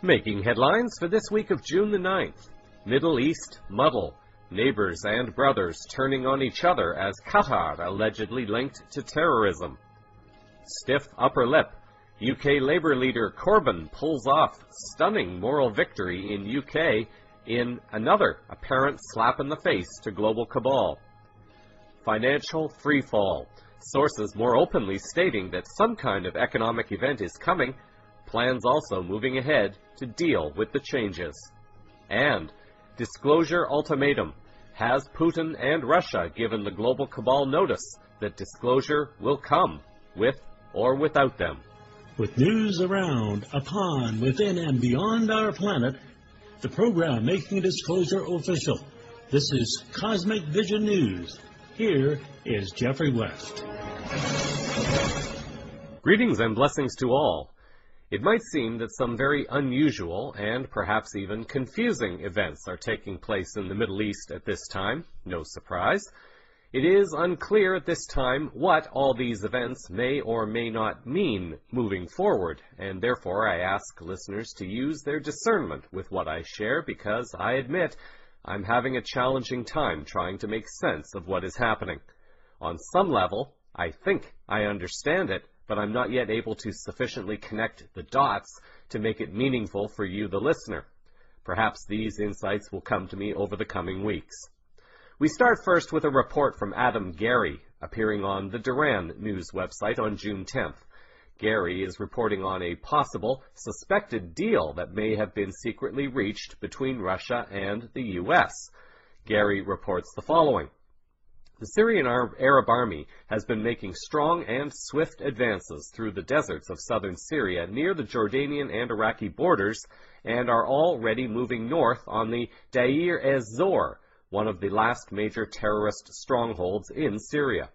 Making headlines for this week of June the 9th. Middle East muddle. Neighbors and brothers turning on each other as Qatar allegedly linked to terrorism. Stiff upper lip. UK Labour leader Corbyn pulls off stunning moral victory in UK in another apparent slap in the face to global cabal. Financial freefall. Sources more openly stating that some kind of economic event is coming, plans also moving ahead to deal with the changes. And disclosure ultimatum. Has Putin and Russia given the global cabal notice that disclosure will come, with or without them? With news around, upon, within, and beyond our planet, the program making disclosure official. This is Cosmic Vision News. Here is Jeffrey West. Greetings and blessings to all. It might seem that some very unusual and perhaps even confusing events are taking place in the Middle East at this time. No surprise. It is unclear at this time what all these events may or may not mean moving forward, and therefore I ask listeners to use their discernment with what I share, because I admit I'm having a challenging time trying to make sense of what is happening. On some level, I think I understand it, but I'm not yet able to sufficiently connect the dots to make it meaningful for you, the listener. Perhaps these insights will come to me over the coming weeks. We start first with a report from Adam Gary, appearing on the Duran News website on June 10th. Gary is reporting on a possible, suspected deal that may have been secretly reached between Russia and the U.S. Gary reports the following. The Syrian Arab Army has been making strong and swift advances through the deserts of southern Syria near the Jordanian and Iraqi borders, and are already moving north on the Deir ez-Zor, one of the last major terrorist strongholds in Syria.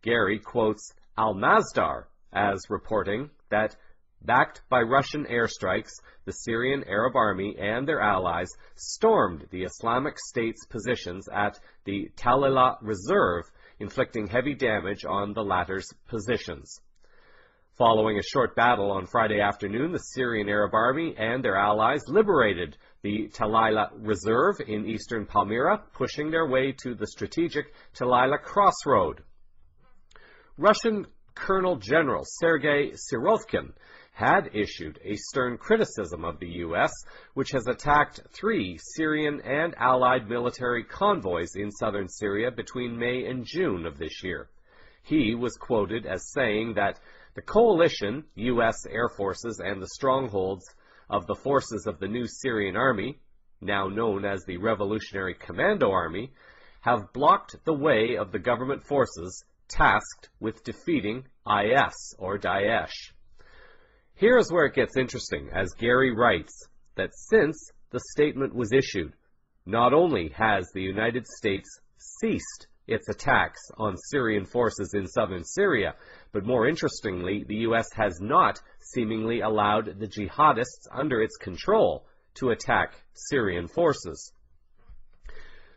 Gary quotes Al-Masdar as reporting that, backed by Russian airstrikes, the Syrian Arab Army and their allies stormed the Islamic State's positions at the Talila Reserve, inflicting heavy damage on the latter's positions. Following a short battle on Friday afternoon, the Syrian Arab Army and their allies liberated the Talila Reserve in eastern Palmyra, pushing their way to the strategic Talila Crossroad. Russian Colonel General Sergei Sirovkin had issued a stern criticism of the U.S., which has attacked 3 Syrian and allied military convoys in southern Syria between May and June of this year. He was quoted as saying that the coalition, U.S. air forces, and the strongholds of the forces of the new Syrian army, now known as the Revolutionary Commando Army, have blocked the way of the government forces tasked with defeating IS, or Daesh. Here is where it gets interesting, as Gary writes that since the statement was issued, not only has the United States ceased its attacks on Syrian forces in southern Syria, but more interestingly, the U.S. has not seemingly allowed the jihadists under its control to attack Syrian forces.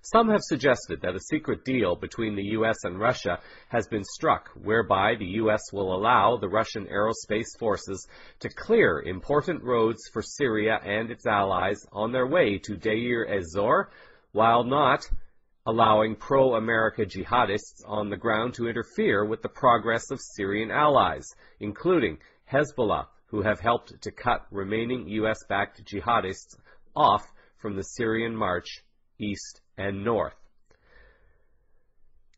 Some have suggested that a secret deal between the U.S. and Russia has been struck, whereby the U.S. will allow the Russian aerospace forces to clear important roads for Syria and its allies on their way to Deir ez-Zor, while not allowing pro-America jihadists on the ground to interfere with the progress of Syrian allies, including Hezbollah, who have helped to cut remaining U.S.-backed jihadists off from the Syrian march east and north.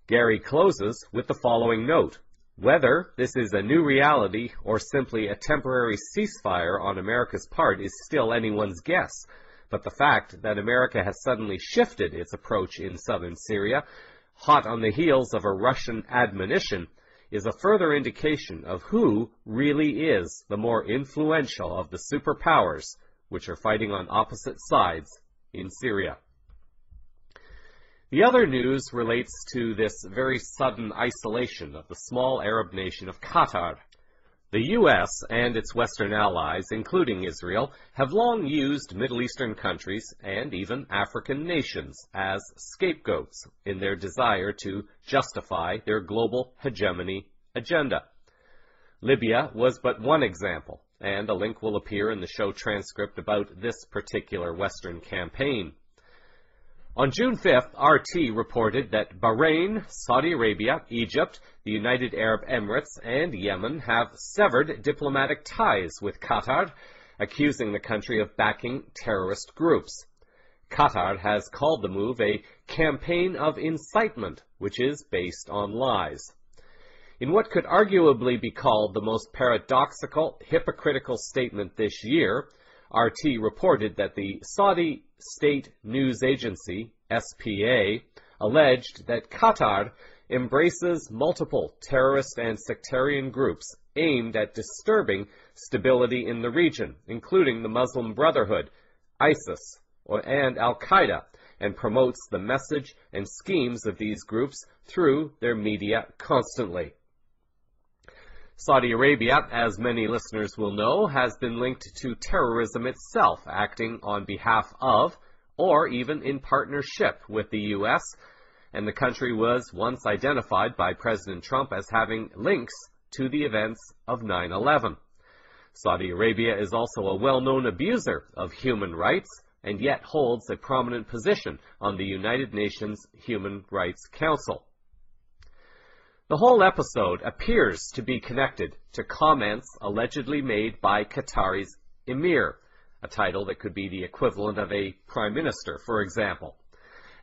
Gary closes with the following note. Whether this is a new reality or simply a temporary ceasefire on America's part is still anyone's guess, but the fact that America has suddenly shifted its approach in southern Syria, hot on the heels of a Russian admonition, is a further indication of who really is the more influential of the superpowers which are fighting on opposite sides in Syria. The other news relates to this very sudden isolation of the small Arab nation of Qatar. The U.S. and its Western allies, including Israel, have long used Middle Eastern countries and even African nations as scapegoats in their desire to justify their global hegemony agenda. Libya was but one example, and a link will appear in the show transcript about this particular Western campaign. On June 5th, RT reported that Bahrain, Saudi Arabia, Egypt, the United Arab Emirates, and Yemen have severed diplomatic ties with Qatar, accusing the country of backing terrorist groups. Qatar has called the move a campaign of incitement, which is based on lies. In what could arguably be called the most paradoxical, hypocritical statement this year, RT reported that the Saudi state news agency, SPA, alleged that Qatar embraces multiple terrorist and sectarian groups aimed at disturbing stability in the region, including the Muslim Brotherhood, ISIS, and Al-Qaeda, and promotes the message and schemes of these groups through their media constantly. Saudi Arabia, as many listeners will know, has been linked to terrorism itself, acting on behalf of, or even in partnership with the U.S., and the country was once identified by President Trump as having links to the events of 9/11. Saudi Arabia is also a well-known abuser of human rights, and yet holds a prominent position on the United Nations Human Rights Council. The whole episode appears to be connected to comments allegedly made by Qatari's emir, a title that could be the equivalent of a prime minister, for example.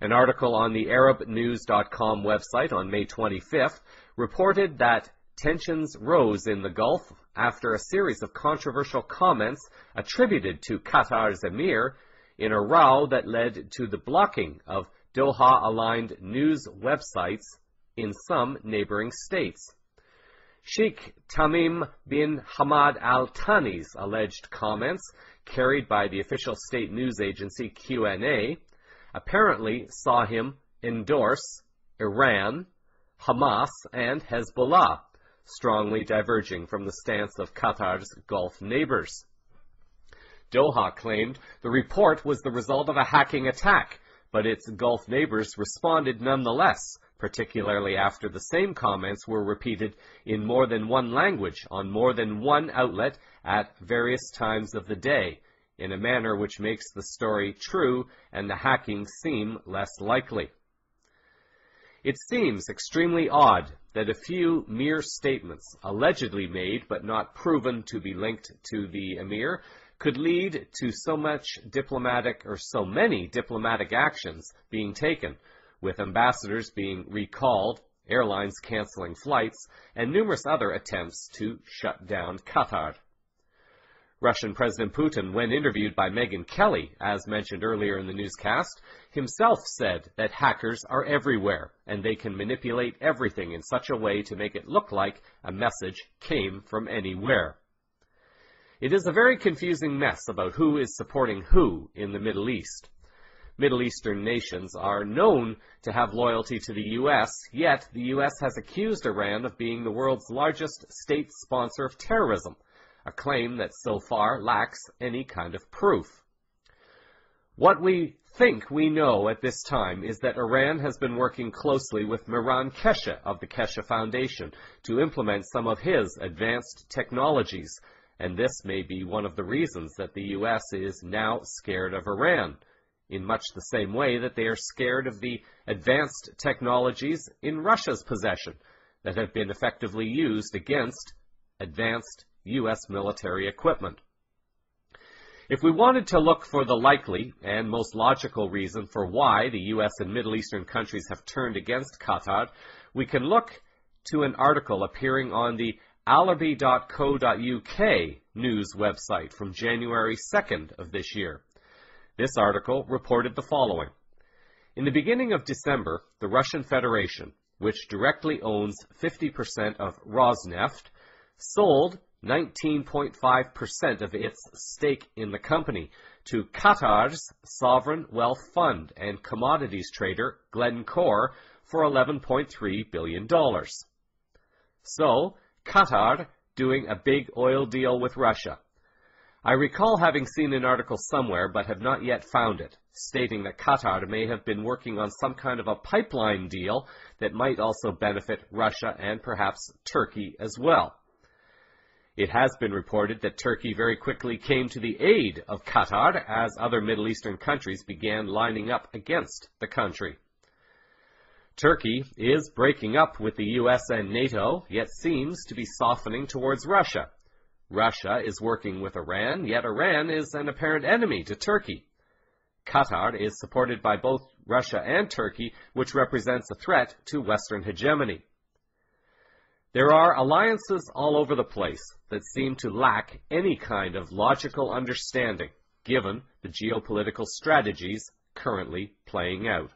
An article on the ArabNews.com website on May 25th reported that tensions rose in the Gulf after a series of controversial comments attributed to Qatar's emir in a row that led to the blocking of Doha-aligned news websites in some neighboring states. Sheikh Tamim bin Hamad Al Thani's alleged comments, carried by the official state news agency QNA, apparently saw him endorse Iran, Hamas, and Hezbollah, strongly diverging from the stance of Qatar's Gulf neighbors. Doha claimed the report was the result of a hacking attack, but its Gulf neighbors responded nonetheless, particularly after the same comments were repeated in more than one language on more than one outlet at various times of the day, in a manner which makes the story true and the hacking seem less likely. It seems extremely odd that a few mere statements, allegedly made but not proven to be linked to the emir, could lead to so many diplomatic actions being taken, with ambassadors being recalled, airlines canceling flights, and numerous other attempts to shut down Qatar. Russian President Putin, when interviewed by Megyn Kelly, as mentioned earlier in the newscast, himself said that hackers are everywhere, and they can manipulate everything in such a way to make it look like a message came from anywhere. It is a very confusing mess about who is supporting who in the Middle East. Middle Eastern nations are known to have loyalty to the U.S., yet the U.S. has accused Iran of being the world's largest state sponsor of terrorism, a claim that so far lacks any kind of proof. What we think we know at this time is that Iran has been working closely with Miran Keshe of the Keshe Foundation to implement some of his advanced technologies, and this may be one of the reasons that the U.S. is now scared of Iran, in much the same way that they are scared of the advanced technologies in Russia's possession that have been effectively used against advanced U.S. military equipment. If we wanted to look for the likely and most logical reason for why the U.S. and Middle Eastern countries have turned against Qatar, we can look to an article appearing on the Alarby.co.uk news website from January 2nd of this year. This article reported the following. In the beginning of December, the Russian Federation, which directly owns 50% of Rosneft, sold 19.5% of its stake in the company to Qatar's sovereign wealth fund and commodities trader Glencore for $11.3 billion. So, Qatar doing a big oil deal with Russia. I recall having seen an article somewhere, but have not yet found it, stating that Qatar may have been working on some kind of a pipeline deal that might also benefit Russia and perhaps Turkey as well. It has been reported that Turkey very quickly came to the aid of Qatar as other Middle Eastern countries began lining up against the country. Turkey is breaking up with the U.S. and NATO, yet seems to be softening towards Russia. Russia is working with Iran, yet Iran is an apparent enemy to Turkey. Qatar is supported by both Russia and Turkey, which represents a threat to Western hegemony. There are alliances all over the place that seem to lack any kind of logical understanding, given the geopolitical strategies currently playing out.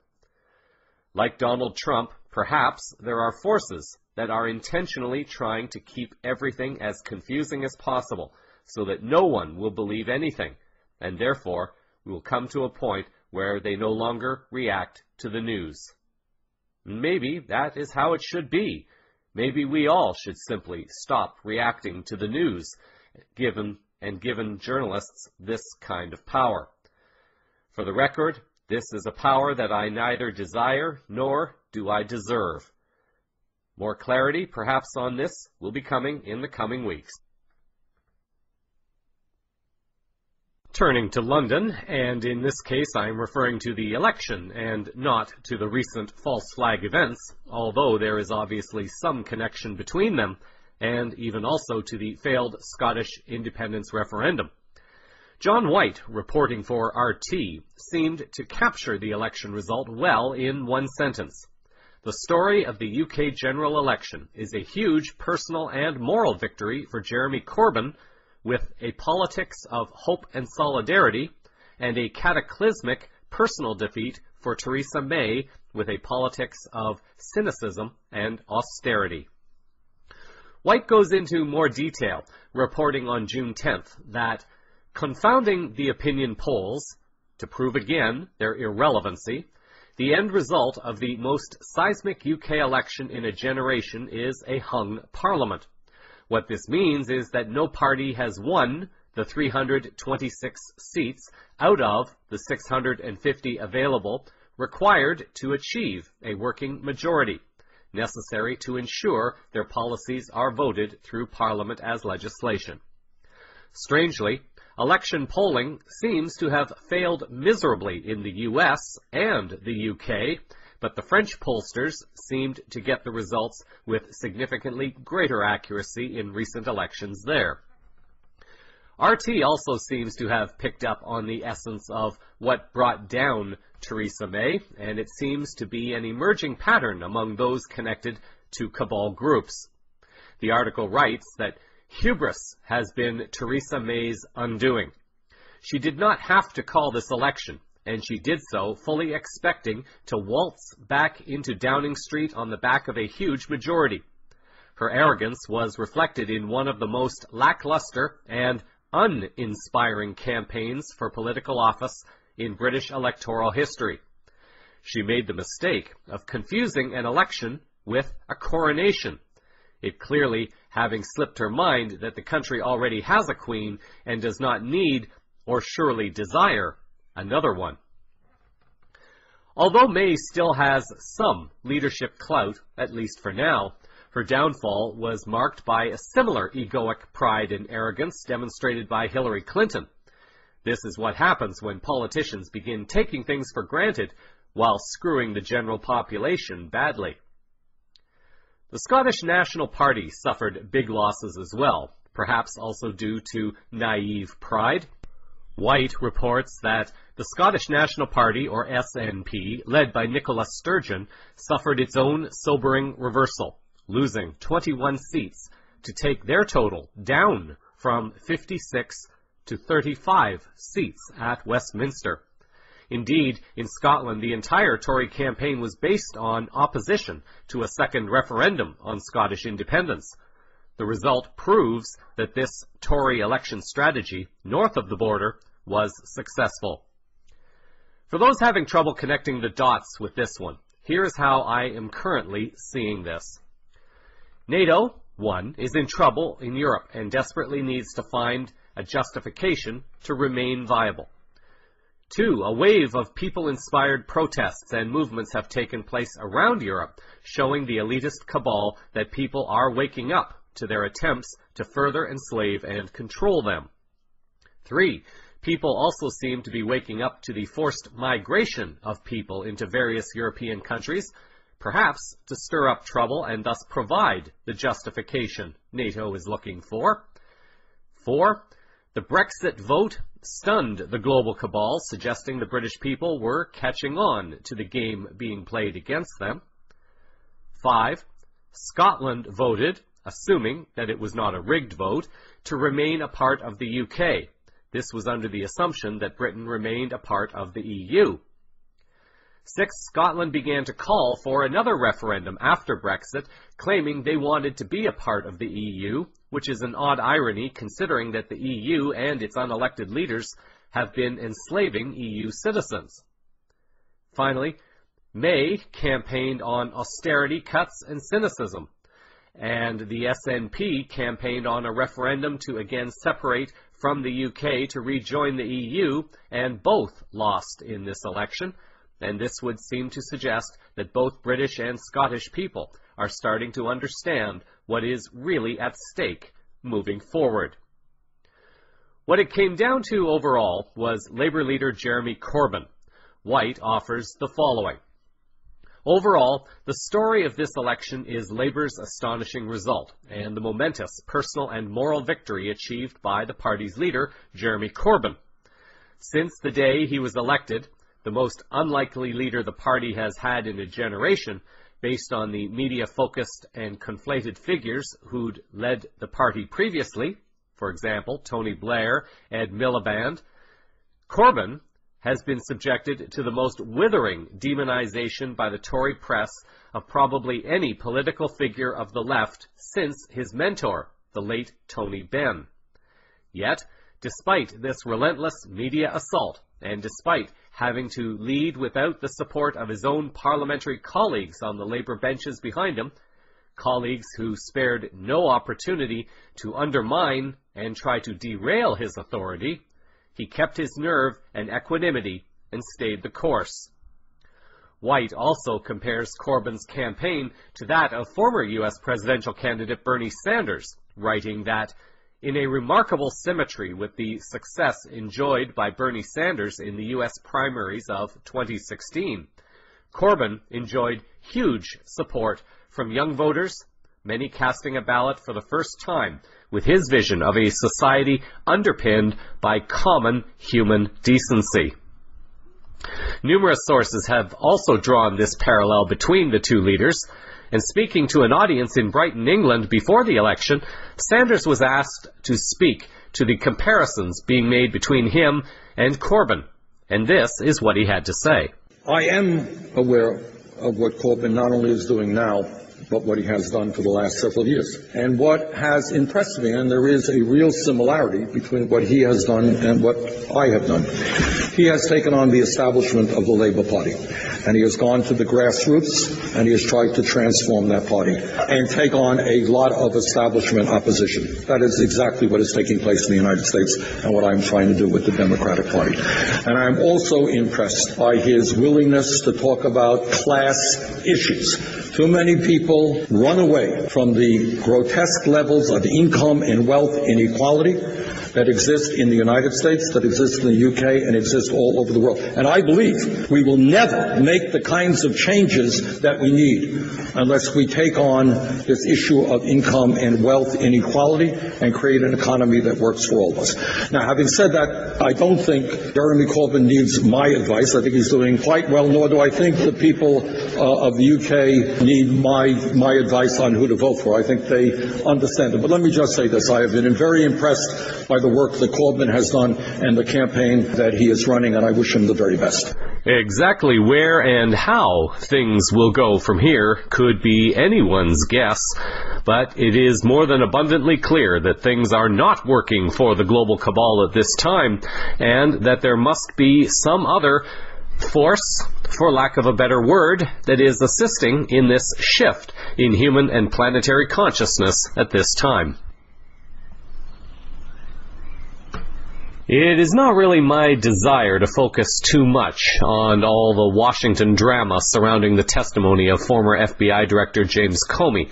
Like Donald Trump, perhaps there are forces that are intentionally trying to keep everything as confusing as possible so that no one will believe anything, and therefore we will come to a point where they no longer react to the news. Maybe that is how it should be. Maybe we all should simply stop reacting to the news, given journalists this kind of power. For the record, this is a power that I neither desire nor do I deserve. More clarity, perhaps, on this will be coming in the coming weeks. Turning to London, and in this case I am referring to the election and not to the recent false flag events, although there is obviously some connection between them, and even also to the failed Scottish independence referendum. John White, reporting for RT, seemed to capture the election result well in one sentence. The story of the UK general election is a huge personal and moral victory for Jeremy Corbyn, with a politics of hope and solidarity, and a cataclysmic personal defeat for Theresa May, with a politics of cynicism and austerity. White goes into more detail, reporting on June 10th that, confounding the opinion polls, to prove again their irrelevancy, the end result of the most seismic UK election in a generation is a hung parliament. What this means is that no party has won the 326 seats out of the 650 available required to achieve a working majority, necessary to ensure their policies are voted through Parliament as legislation. Strangely, election polling seems to have failed miserably in the US and the UK, but the French pollsters seemed to get the results with significantly greater accuracy in recent elections there. RT also seems to have picked up on the essence of what brought down Theresa May, and it seems to be an emerging pattern among those connected to cabal groups. The article writes that hubris has been Theresa May's undoing. She did not have to call this election, and she did so fully expecting to waltz back into Downing Street on the back of a huge majority. Her arrogance was reflected in one of the most lackluster and uninspiring campaigns for political office in British electoral history. She made the mistake of confusing an election with a coronation, it clearly having slipped her mind that the country already has a queen and does not need, or surely desire, another one. Although May still has some leadership clout, at least for now, her downfall was marked by a similar egoic pride and arrogance demonstrated by Hillary Clinton. This is what happens when politicians begin taking things for granted while screwing the general population badly. The Scottish National Party suffered big losses as well, perhaps also due to naive pride. White reports that the Scottish National Party, or SNP, led by Nicola Sturgeon, suffered its own sobering reversal, losing 21 seats to take their total down from 56 to 35 seats at Westminster. Indeed, in Scotland, the entire Tory campaign was based on opposition to a second referendum on Scottish independence. The result proves that this Tory election strategy, north of the border, was successful. For those having trouble connecting the dots with this one, here is how I am currently seeing this. NATO, 1, is in trouble in Europe and desperately needs to find a justification to remain viable. 2, a wave of people-inspired protests and movements have taken place around Europe, showing the elitist cabal that people are waking up to their attempts to further enslave and control them. 3. People also seem to be waking up to the forced migration of people into various European countries, perhaps to stir up trouble and thus provide the justification NATO is looking for. 4. The Brexit vote stunned the global cabal, suggesting the British people were catching on to the game being played against them. 5. Scotland voted, assuming that it was not a rigged vote, to remain a part of the UK. This was under the assumption that Britain remained a part of the EU. 6. Scotland began to call for another referendum after Brexit, claiming they wanted to be a part of the EU, which is an odd irony considering that the EU and its unelected leaders have been enslaving EU citizens. Finally, May campaigned on austerity cuts and cynicism, and the SNP campaigned on a referendum to again separate from the UK to rejoin the EU, and both lost in this election. And this would seem to suggest that both British and Scottish people are starting to understand what is really at stake moving forward. What it came down to overall was Labour leader Jeremy Corbyn. White offers the following. Overall, the story of this election is Labour's astonishing result and the momentous personal and moral victory achieved by the party's leader, Jeremy Corbyn. Since the day he was elected, the most unlikely leader the party has had in a generation, based on the media-focused and conflated figures who'd led the party previously, for example, Tony Blair, Ed Miliband, Corbyn has been subjected to the most withering demonization by the Tory press of probably any political figure of the left since his mentor, the late Tony Benn. Yet, despite this relentless media assault, and despite having to lead without the support of his own parliamentary colleagues on the Labour benches behind him, colleagues who spared no opportunity to undermine and try to derail his authority, he kept his nerve and equanimity and stayed the course. White also compares Corbyn's campaign to that of former U.S. presidential candidate Bernie Sanders, writing that, in a remarkable symmetry with the success enjoyed by Bernie Sanders in the U.S. primaries of 2016, Corbyn enjoyed huge support from young voters, many casting a ballot for the first time, with his vision of a society underpinned by common human decency. Numerous sources have also drawn this parallel between the two leaders, and speaking to an audience in Brighton, England before the election, Sanders was asked to speak to the comparisons being made between him and Corbyn, and this is what he had to say. I am aware of what Corbyn not only is doing now, but what he has done for the last several years. And what has impressed me, and there is a real similarity between what he has done and what I have done. He has taken on the establishment of the Labour Party, and he has gone to the grassroots, and he has tried to transform that party and take on a lot of establishment opposition. That is exactly what is taking place in the United States and what I'm trying to do with the Democratic Party. And I'm also impressed by his willingness to talk about class issues. Too many people run away from the grotesque levels of income and wealth inequality that exist in the United States, that exist in the UK, and exist all over the world. And I believe we will never make the kinds of changes that we need unless we take on this issue of income and wealth inequality and create an economy that works for all of us. Now, having said that, I don't think Jeremy Corbyn needs my advice. I think he's doing quite well, nor do I think the people of the UK need my advice on who to vote for. I think they understand it. But let me just say this. I have been very impressed by the work that Corbyn has done and the campaign that he is running, and I wish him the very best. Exactly where and how things will go from here could be anyone's guess, but it is more than abundantly clear that things are not working for the global cabal at this time, and that there must be some other force, for lack of a better word, that is assisting in this shift in human and planetary consciousness at this time. It is not really my desire to focus too much on all the Washington drama surrounding the testimony of former FBI Director James Comey.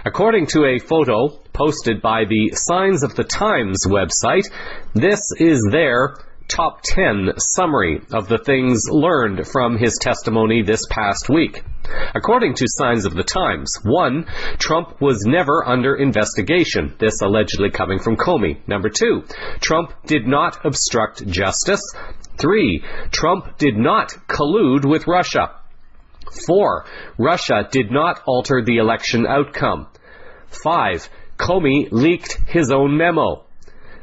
According to a photo posted by the Signs of the Times website. This is their top 10 summary of the things learned from his testimony this past week. According to Signs of the Times, 1. Trump was never under investigation, this allegedly coming from Comey. Number 2. Trump did not obstruct justice. 3. Trump did not collude with Russia. 4. Russia did not alter the election outcome. 5. Comey leaked his own memo.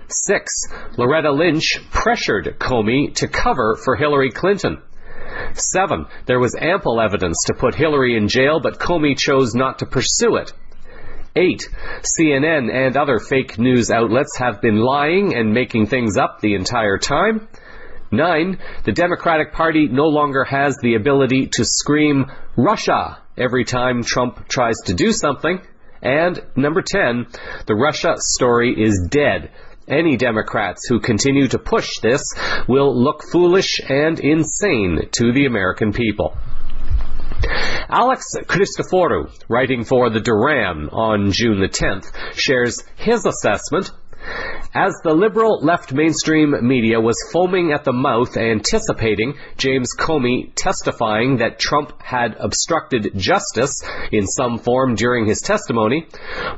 6. Loretta Lynch pressured Comey to cover for Hillary Clinton. 7. There was ample evidence to put Hillary in jail, but Comey chose not to pursue it. 8. CNN and other fake news outlets have been lying and making things up the entire time. 9. The Democratic Party no longer has the ability to scream Russia every time Trump tries to do something. And number 10, the Russia story is dead. Any Democrats who continue to push this will look foolish and insane to the American people. Alex Christoforou, writing for the Duran on June the 10th, shares his assessment. As the liberal left mainstream media was foaming at the mouth anticipating James Comey testifying that Trump had obstructed justice in some form during his testimony,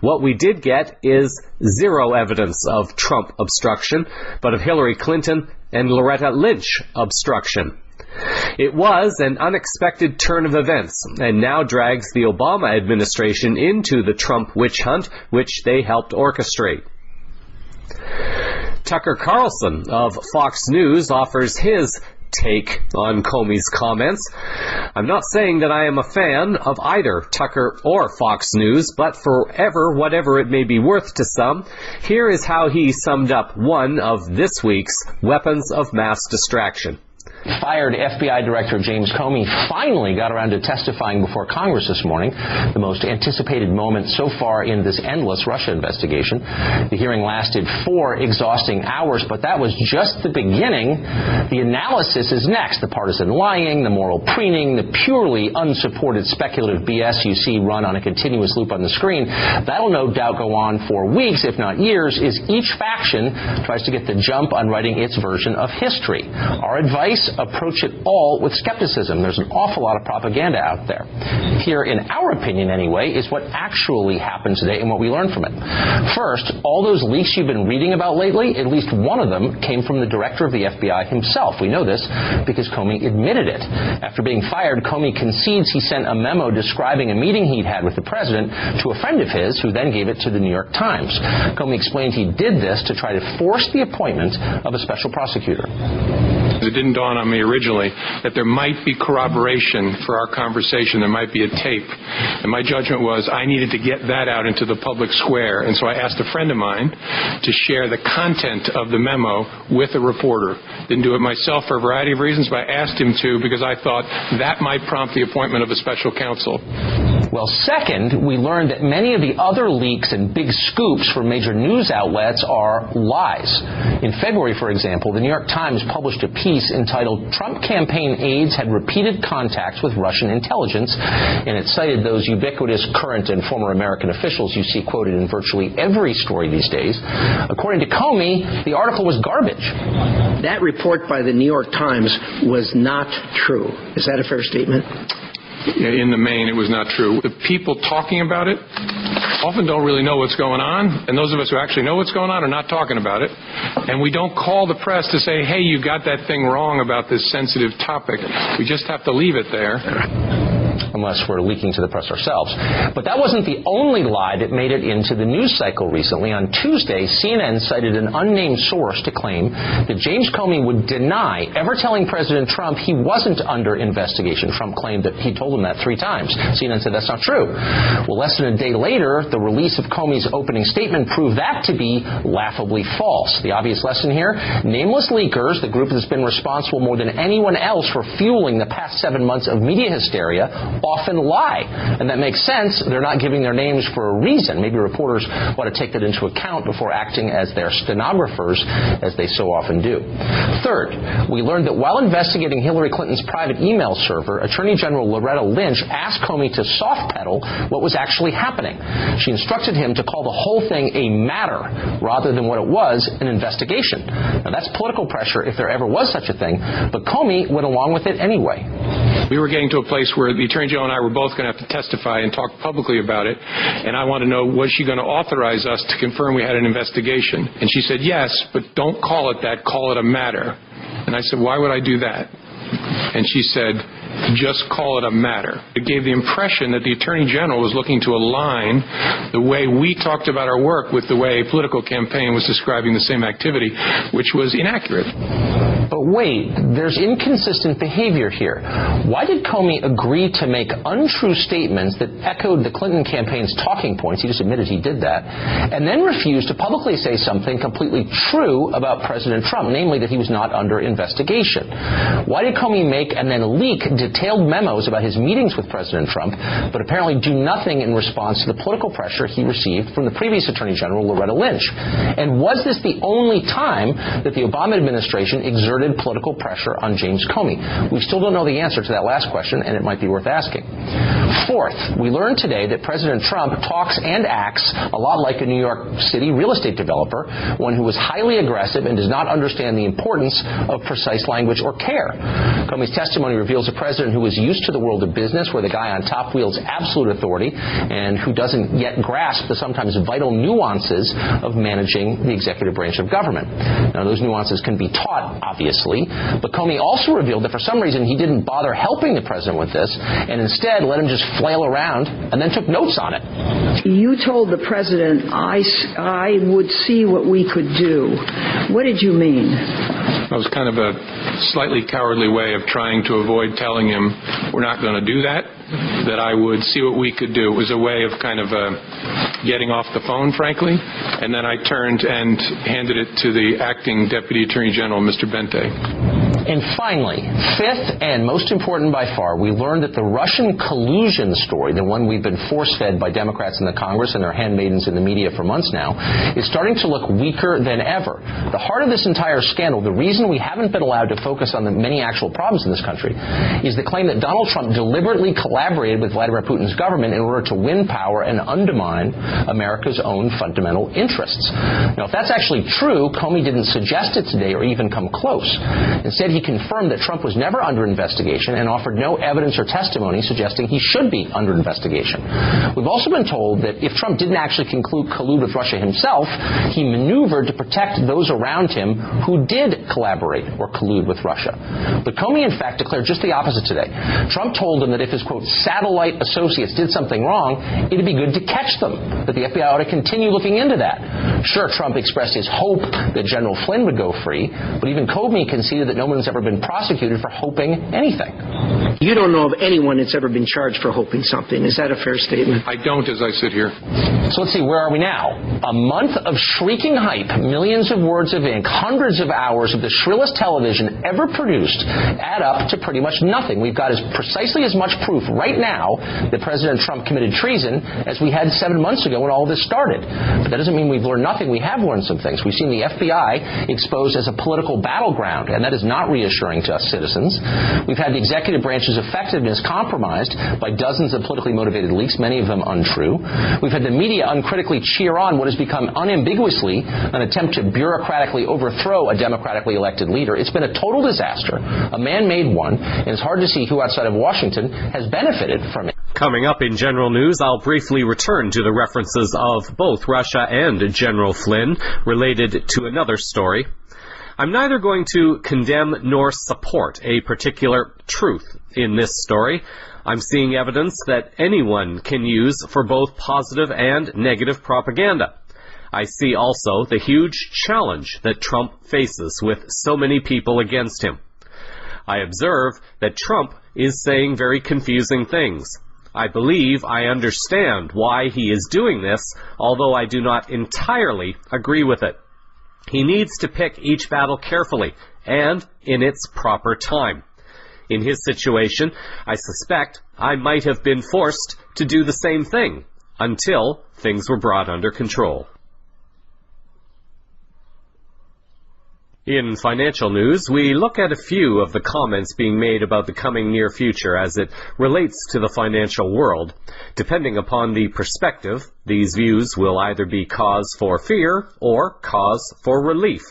what we did get is zero evidence of Trump obstruction, but of Hillary Clinton and Loretta Lynch obstruction. It was an unexpected turn of events and now drags the Obama administration into the Trump witch hunt, which they helped orchestrate. Tucker Carlson of Fox News offers his take on Comey's comments. I'm not saying that I am a fan of either Tucker or Fox News, but whatever it may be worth to some, here is how he summed up one of this week's weapons of mass distraction. Fired FBI Director James Comey finally got around to testifying before Congress this morning, the most anticipated moment so far in this endless Russia investigation. The hearing lasted 4 exhausting hours, but that was just the beginning. The analysis is next. The partisan lying, the moral preening, the purely unsupported speculative BS you see run on a continuous loop on the screen. That'll no doubt go on for weeks, if not years, as each faction tries to get the jump on writing its version of history. Our advice: approach it all with skepticism. There's an awful lot of propaganda out there. Here, in our opinion anyway, is what actually happened today and what we learned from it. First, all those leaks you've been reading about lately, at least one of them came from the director of the FBI himself. We know this because Comey admitted it. After being fired, Comey concedes he sent a memo describing a meeting he'd had with the president to a friend of his, who then gave it to the New York Times. Comey explained he did this to try to force the appointment of a special prosecutor. It didn't dawn on me originally that there might be corroboration for our conversation. There might be a tape. And my judgment was I needed to get that out into the public square. And so I asked a friend of mine to share the content of the memo with a reporter. Didn't do it myself for a variety of reasons, but I asked him to because I thought that might prompt the appointment of a special counsel. Well, second, we learned that many of the other leaks and big scoops from major news outlets are lies. In February, for example, the New York Times published a piece entitled "Trump Campaign Aides Had Repeated Contacts with Russian Intelligence," and it cited those ubiquitous current and former American officials you see quoted in virtually every story these days. According to Comey, the article was garbage. That report by the New York Times was not true. Is that a fair statement? In the main, it was not true. The people talking about it often don't really know what's going on, and those of us who actually know what's going on are not talking about it. And we don't call the press to say, hey, you got that thing wrong about this sensitive topic. We just have to leave it there. Unless we're leaking to the press ourselves. But that wasn't the only lie that made it into the news cycle recently. On Tuesday, CNN cited an unnamed source to claim that James Comey would deny ever telling President Trump he wasn't under investigation. Trump claimed that he told him that 3 times. CNN said that's not true. Well, less than a day later, the release of Comey's opening statement proved that to be laughably false. The obvious lesson here: nameless leakers, the group that's been responsible more than anyone else for fueling the past 7 months of media hysteria, often lie. And that makes sense. They're not giving their names for a reason. Maybe reporters ought to take that into account before acting as their stenographers, as they so often do. Third, we learned that while investigating Hillary Clinton's private email server, Attorney General Loretta Lynch asked Comey to soft-pedal what was actually happening. She instructed him to call the whole thing a matter rather than what it was, an investigation. Now, that's political pressure if there ever was such a thing, but Comey went along with it anyway. We were getting to a place where the Attorney General and I were both going to have to testify and talk publicly about it, and I want to know, was she going to authorize us to confirm we had an investigation? And she said, yes, but don't call it that, call it a matter. And I said, why would I do that? And she said, just call it a matter. It gave the impression that the Attorney General was looking to align the way we talked about our work with the way a political campaign was describing the same activity, which was inaccurate. But wait, there's inconsistent behavior here. Why did Comey agree to make untrue statements that echoed the Clinton campaign's talking points, he just admitted he did that, and then refuse to publicly say something completely true about President Trump, namely that he was not under investigation? Why did Comey make and then leak detailed memos about his meetings with President Trump, but apparently do nothing in response to the political pressure he received from the previous Attorney General, Loretta Lynch? And was this the only time that the Obama administration exerted political pressure on James Comey? We still don't know the answer to that last question, and it might be worth asking. Fourth, we learned today that President Trump talks and acts a lot like a New York City real estate developer, one who is highly aggressive and does not understand the importance of precise language or care. Comey's testimony reveals a president who is used to the world of business, where the guy on top wields absolute authority and who doesn't yet grasp the sometimes vital nuances of managing the executive branch of government. Now, those nuances can be taught, obviously, but Comey also revealed that for some reason he didn't bother helping the president with this and instead let him just flail around and then took notes on it. You told the president, I would see what we could do. What did you mean? That was kind of a slightly cowardly way of trying to avoid telling him we're not going to do that I would see what we could do. It was a way of kind of getting off the phone, frankly, and then I turned and handed it to the acting Deputy Attorney General, Mr. Bente. And finally, fifth and most important by far, we learned that the Russian collusion story, the one we've been force-fed by Democrats in the Congress and their handmaidens in the media for months now, is starting to look weaker than ever. The heart of this entire scandal, the reason we haven't been allowed to focus on the many actual problems in this country, is the claim that Donald Trump deliberately collaborated with Vladimir Putin's government in order to win power and undermine America's own fundamental interests. Now, if that's actually true, Comey didn't suggest it today or even come close. Instead, he confirmed that Trump was never under investigation and offered no evidence or testimony suggesting he should be under investigation. We've also been told that if Trump didn't actually collude with Russia himself, he maneuvered to protect those around him who did collaborate or collude with Russia. But Comey, in fact, declared just the opposite today. Trump told him that if his, quote, satellite associates did something wrong, it'd be good to catch them, that the FBI ought to continue looking into that. Sure, Trump expressed his hope that General Flynn would go free, but even Comey conceded that no one's ever been prosecuted for hoping anything. You don't know of anyone that's ever been charged for hoping something. Is that a fair statement? I don't, as I sit here. So let's see, where are we now? A month of shrieking hype, millions of words of ink, hundreds of hours of the shrillest television ever produced add up to pretty much nothing. We've got precisely as much proof right now that President Trump committed treason as we had 7 months ago when all of this started. But that doesn't mean we've learned nothing. We have learned some things. We've seen the FBI exposed as a political battleground, and that is not reassuring to us citizens. We've had the executive branch's effectiveness compromised by dozens of politically motivated leaks, many of them untrue. We've had the media uncritically cheer on what has become unambiguously an attempt to bureaucratically overthrow a democratically elected leader. It's been a total disaster, a man-made one, and it's hard to see who outside of Washington has benefited from it. Coming up in General News, I'll briefly return to the references of both Russia and General Flynn related to another story. I'm neither going to condemn nor support a particular truth in this story. I'm seeing evidence that anyone can use for both positive and negative propaganda. I see also the huge challenge that Trump faces with so many people against him. I observe that Trump is saying very confusing things. I believe I understand why he is doing this, although I do not entirely agree with it. He needs to pick each battle carefully and in its proper time. In his situation, I suspect I might have been forced to do the same thing until things were brought under control. In financial news, we look at a few of the comments being made about the coming near future as it relates to the financial world. Depending upon the perspective, these views will either be cause for fear or cause for relief,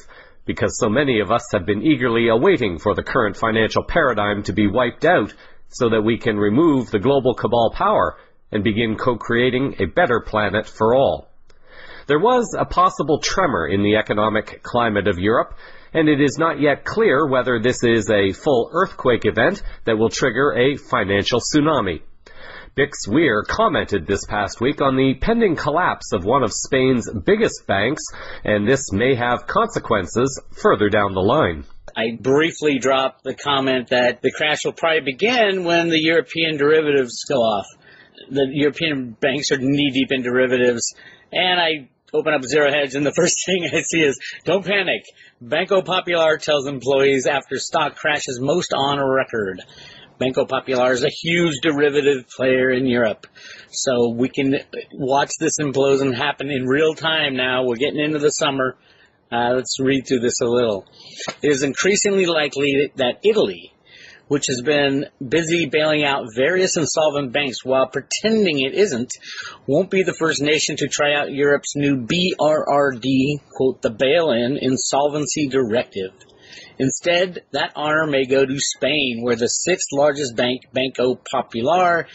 because so many of us have been eagerly awaiting for the current financial paradigm to be wiped out so that we can remove the global cabal power and begin co-creating a better planet for all. There was a possible tremor in the economic climate of Europe, and it is not yet clear whether this is a full earthquake event that will trigger a financial tsunami. Bix Weir commented this past week on the pending collapse of one of Spain's biggest banks, and this may have consequences further down the line. I briefly dropped the comment that the crash will probably begin when the European derivatives go off. The European banks are knee-deep in derivatives, and I open up Zero Hedge, and the first thing I see is, don't panic. Banco Popular tells employees after stock crashes most on record. Banco Popular is a huge derivative player in Europe. So we can watch this implosion happen in real time now. We're getting into the summer. Let's read through this a little. It is increasingly likely that Italy, which has been busy bailing out various insolvent banks while pretending it isn't, won't be the first nation to try out Europe's new BRRD, quote, the bail-in insolvency directive. Instead, that honor may go to Spain, where the sixth largest bank, Banco Popular,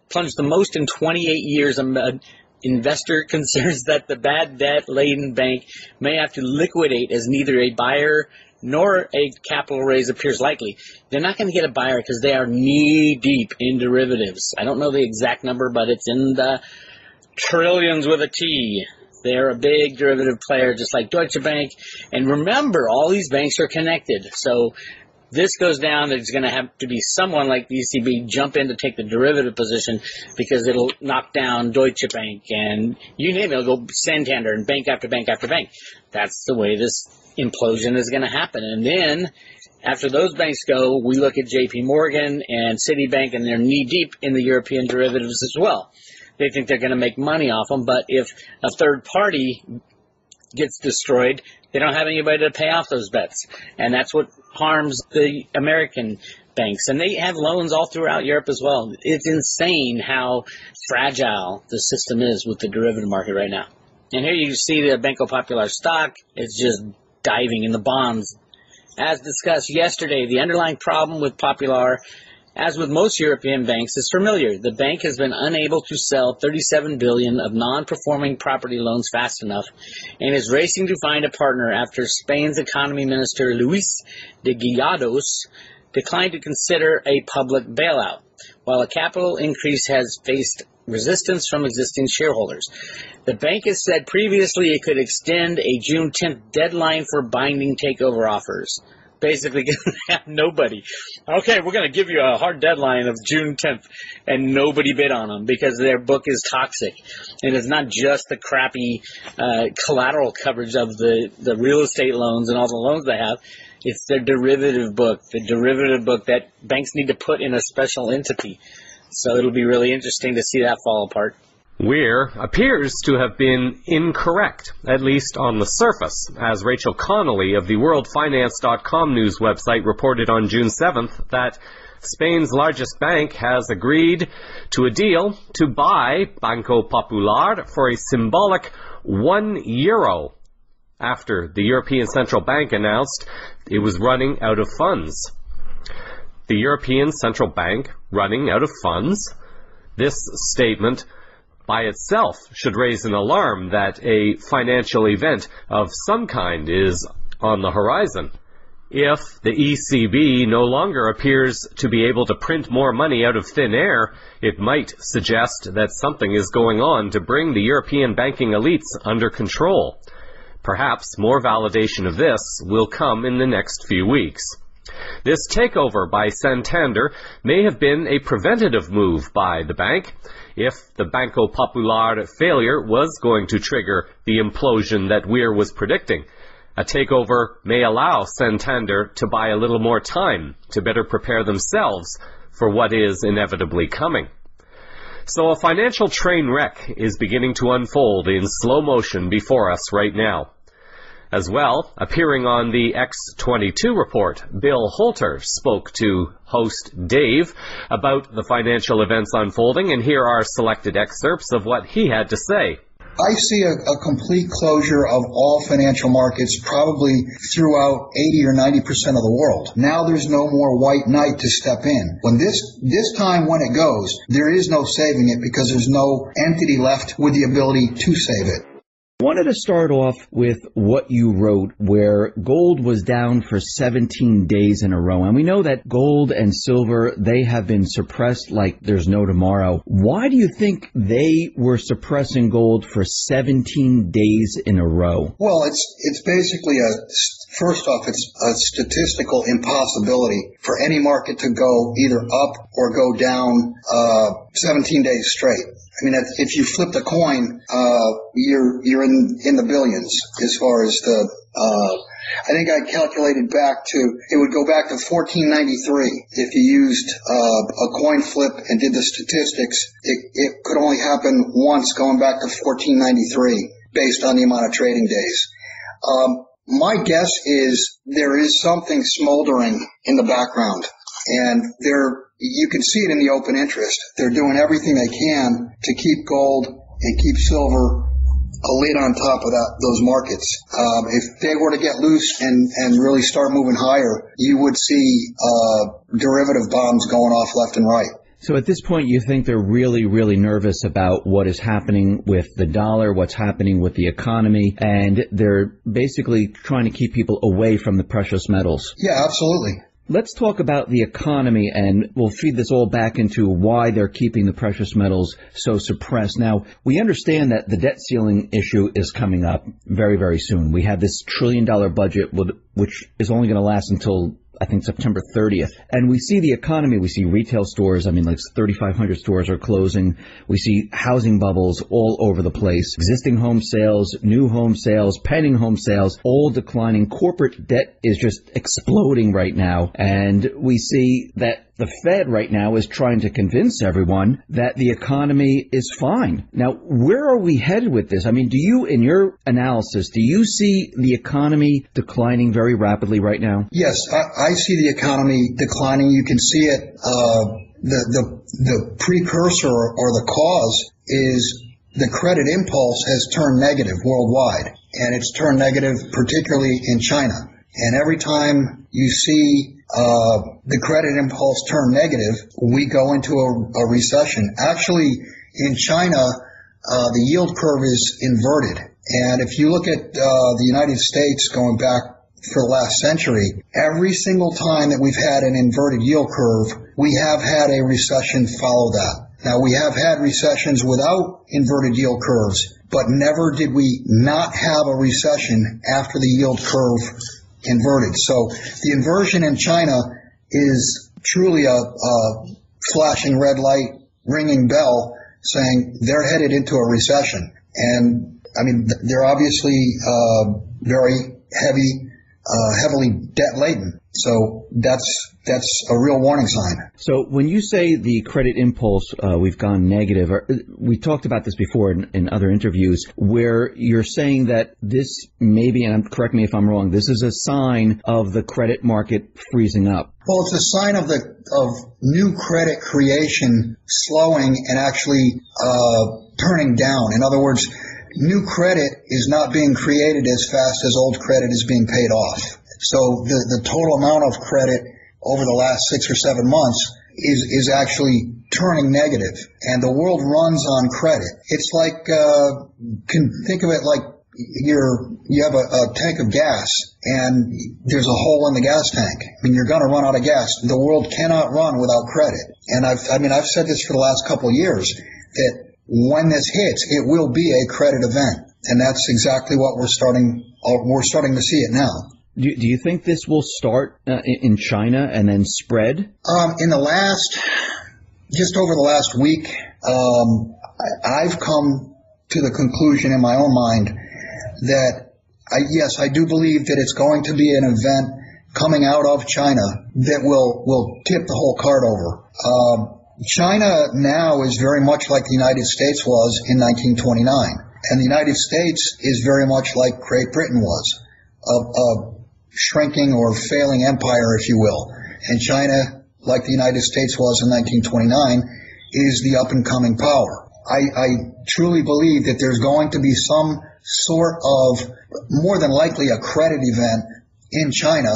plunged the most in 28 years amid investor concerns that the bad debt-laden bank may have to liquidate as neither a buyer nor a capital raise appears likely. They're not going to get a buyer because they are knee-deep in derivatives. I don't know the exact number, but it's in the trillions with a T. They're a big derivative player, just like Deutsche Bank. And remember, all these banks are connected. So this goes down, there's going to have to be someone like the ECB jump in to take the derivative position because it'll knock down Deutsche Bank and you name it. It'll go Santander and bank after bank after bank. That's the way this implosion is going to happen. And then after those banks go, we look at JP Morgan and Citibank, and they're knee-deep in the European derivatives as well. They think they're going to make money off them, but if a third party gets destroyed, they don't have anybody to pay off those bets. And that's what harms the American banks. And they have loans all throughout Europe as well. It's insane how fragile the system is with the derivative market right now. And here you see the Banco Popular stock. It's just diving in the bonds. As discussed yesterday, the underlying problem with Popular, as with most European banks, is familiar. The bank has been unable to sell $37 billion of non-performing property loans fast enough and is racing to find a partner after Spain's economy minister Luis de Guindos declined to consider a public bailout, while a capital increase has faced resistance from existing shareholders. The bank has said previously it could extend a June 10th deadline for binding takeover offers. Basically, have nobody. Okay, we're going to give you a hard deadline of June 10th, and nobody bid on them because their book is toxic. And it's not just the crappy collateral coverage of the real estate loans and all the loans they have. It's their derivative book, the derivative book that banks need to put in a special entity. So it'll be really interesting to see that fall apart. Weir appears to have been incorrect, at least on the surface, as Rachel Connolly of the WorldFinance.com news website reported on June 7th that Spain's largest bank has agreed to a deal to buy Banco Popular for a symbolic €1 after the European Central Bank announced it was running out of funds. The European Central Bank running out of funds? This statement by itself should raise an alarm that a financial event of some kind is on the horizon. If the ECB no longer appears to be able to print more money out of thin air, it might suggest that something is going on to bring the European banking elites under control. Perhaps more validation of this will come in the next few weeks. This takeover by Santander may have been a preventative move by the bank. If the Banco Popular failure was going to trigger the implosion that Weir was predicting, A takeover may allow Santander to buy a little more time to better prepare themselves for what is inevitably coming. So a financial train wreck is beginning to unfold in slow motion before us right now. As well, appearing on the X22 report, Bill Holter spoke to host Dave about the financial events unfolding, and here are selected excerpts of what he had to say. I see a complete closure of all financial markets probably throughout 80 or 90% of the world. Now there's no more white knight to step in. When this time when it goes, there is no saving it because there's no entity left with the ability to save it. I wanted to start off with what you wrote, where gold was down for 17 days in a row. And we know that gold and silver, they have been suppressed like there's no tomorrow. Why do you think they were suppressing gold for 17 days in a row? Well, it's basically first off, it's a statistical impossibility for any market to go either up or go down 17 days straight. I mean, if you flipped a coin, you're in the billions as far as I think I calculated it would go back to 1493. If you used a coin flip and did the statistics, it could only happen once going back to 1493 based on the amount of trading days. My guess is there is something smoldering in the background, and you can see it in the open interest. They're doing everything they can to keep gold and keep silver a lid on top of those markets. If they were to get loose and really start moving higher, you would see derivative bombs going off left and right. So at this point, you think they're really, really nervous about what is happening with the dollar, what's happening with the economy, and they're basically trying to keep people away from the precious metals. Yeah, absolutely. Let's talk about the economy, and we'll feed this all back into why they're keeping the precious metals so suppressed. Now, we understand that the debt ceiling issue is coming up very, very soon. We have this $1 trillion budget, which is only going to last until, I think, September 30th. And we see the economy, we see retail stores, like 3,500 stores are closing. We see housing bubbles all over the place. Existing home sales, new home sales, pending home sales, all declining. Corporate debt is just exploding right now. And we see that the Fed right now is trying to convince everyone that the economy is fine. Now, where are we headed with this? I mean, do you, in your analysis, do you see the economy declining very rapidly right now? Yes, I see the economy declining. You can see it. The precursor or the cause is the credit impulse has turned negative worldwide, and it's turned negative particularly in China. And every time you see the credit impulse turn negative, we go into a recession. Actually, in China, the yield curve is inverted. And if you look at the United States going back for the last century, every single time that we've had an inverted yield curve, we have had a recession follow that. Now, we have had recessions without inverted yield curves, but never did we not have a recession after the yield curve inverted. So the inversion in China is truly a flashing red light, ringing bell, saying they're headed into a recession. And I mean, they're obviously very heavily debt laden. So that's a real warning sign. So when you say the credit impulse, we've gone negative, we talked about this before in other interviews, where you're saying that this maybe, and correct me if I'm wrong, this is a sign of the credit market freezing up. Well, it's a sign of new credit creation slowing and actually turning down. In other words, new credit is not being created as fast as old credit is being paid off. So the total amount of credit over the last 6 or 7 months is actually turning negative, and the world runs on credit. It's like can think of it like you have a tank of gas and there's a hole in the gas tank. I mean, you're going to run out of gas. The world cannot run without credit. And I've said this for the last couple of years that when this hits, it will be a credit event, and that's exactly what we're starting to see it now. Do you think this will start in China and then spread? Just over the last week, I've come to the conclusion in my own mind that Yes, I do believe that it's going to be an event coming out of China that will tip the whole cart over. China now is very much like the United States was in 1929, and the United States is very much like Great Britain was, a shrinking or failing empire, if you will. And China, like the United States was in 1929, is the up-and-coming power. I truly believe that there's going to be some sort of, more than likely, a credit event in China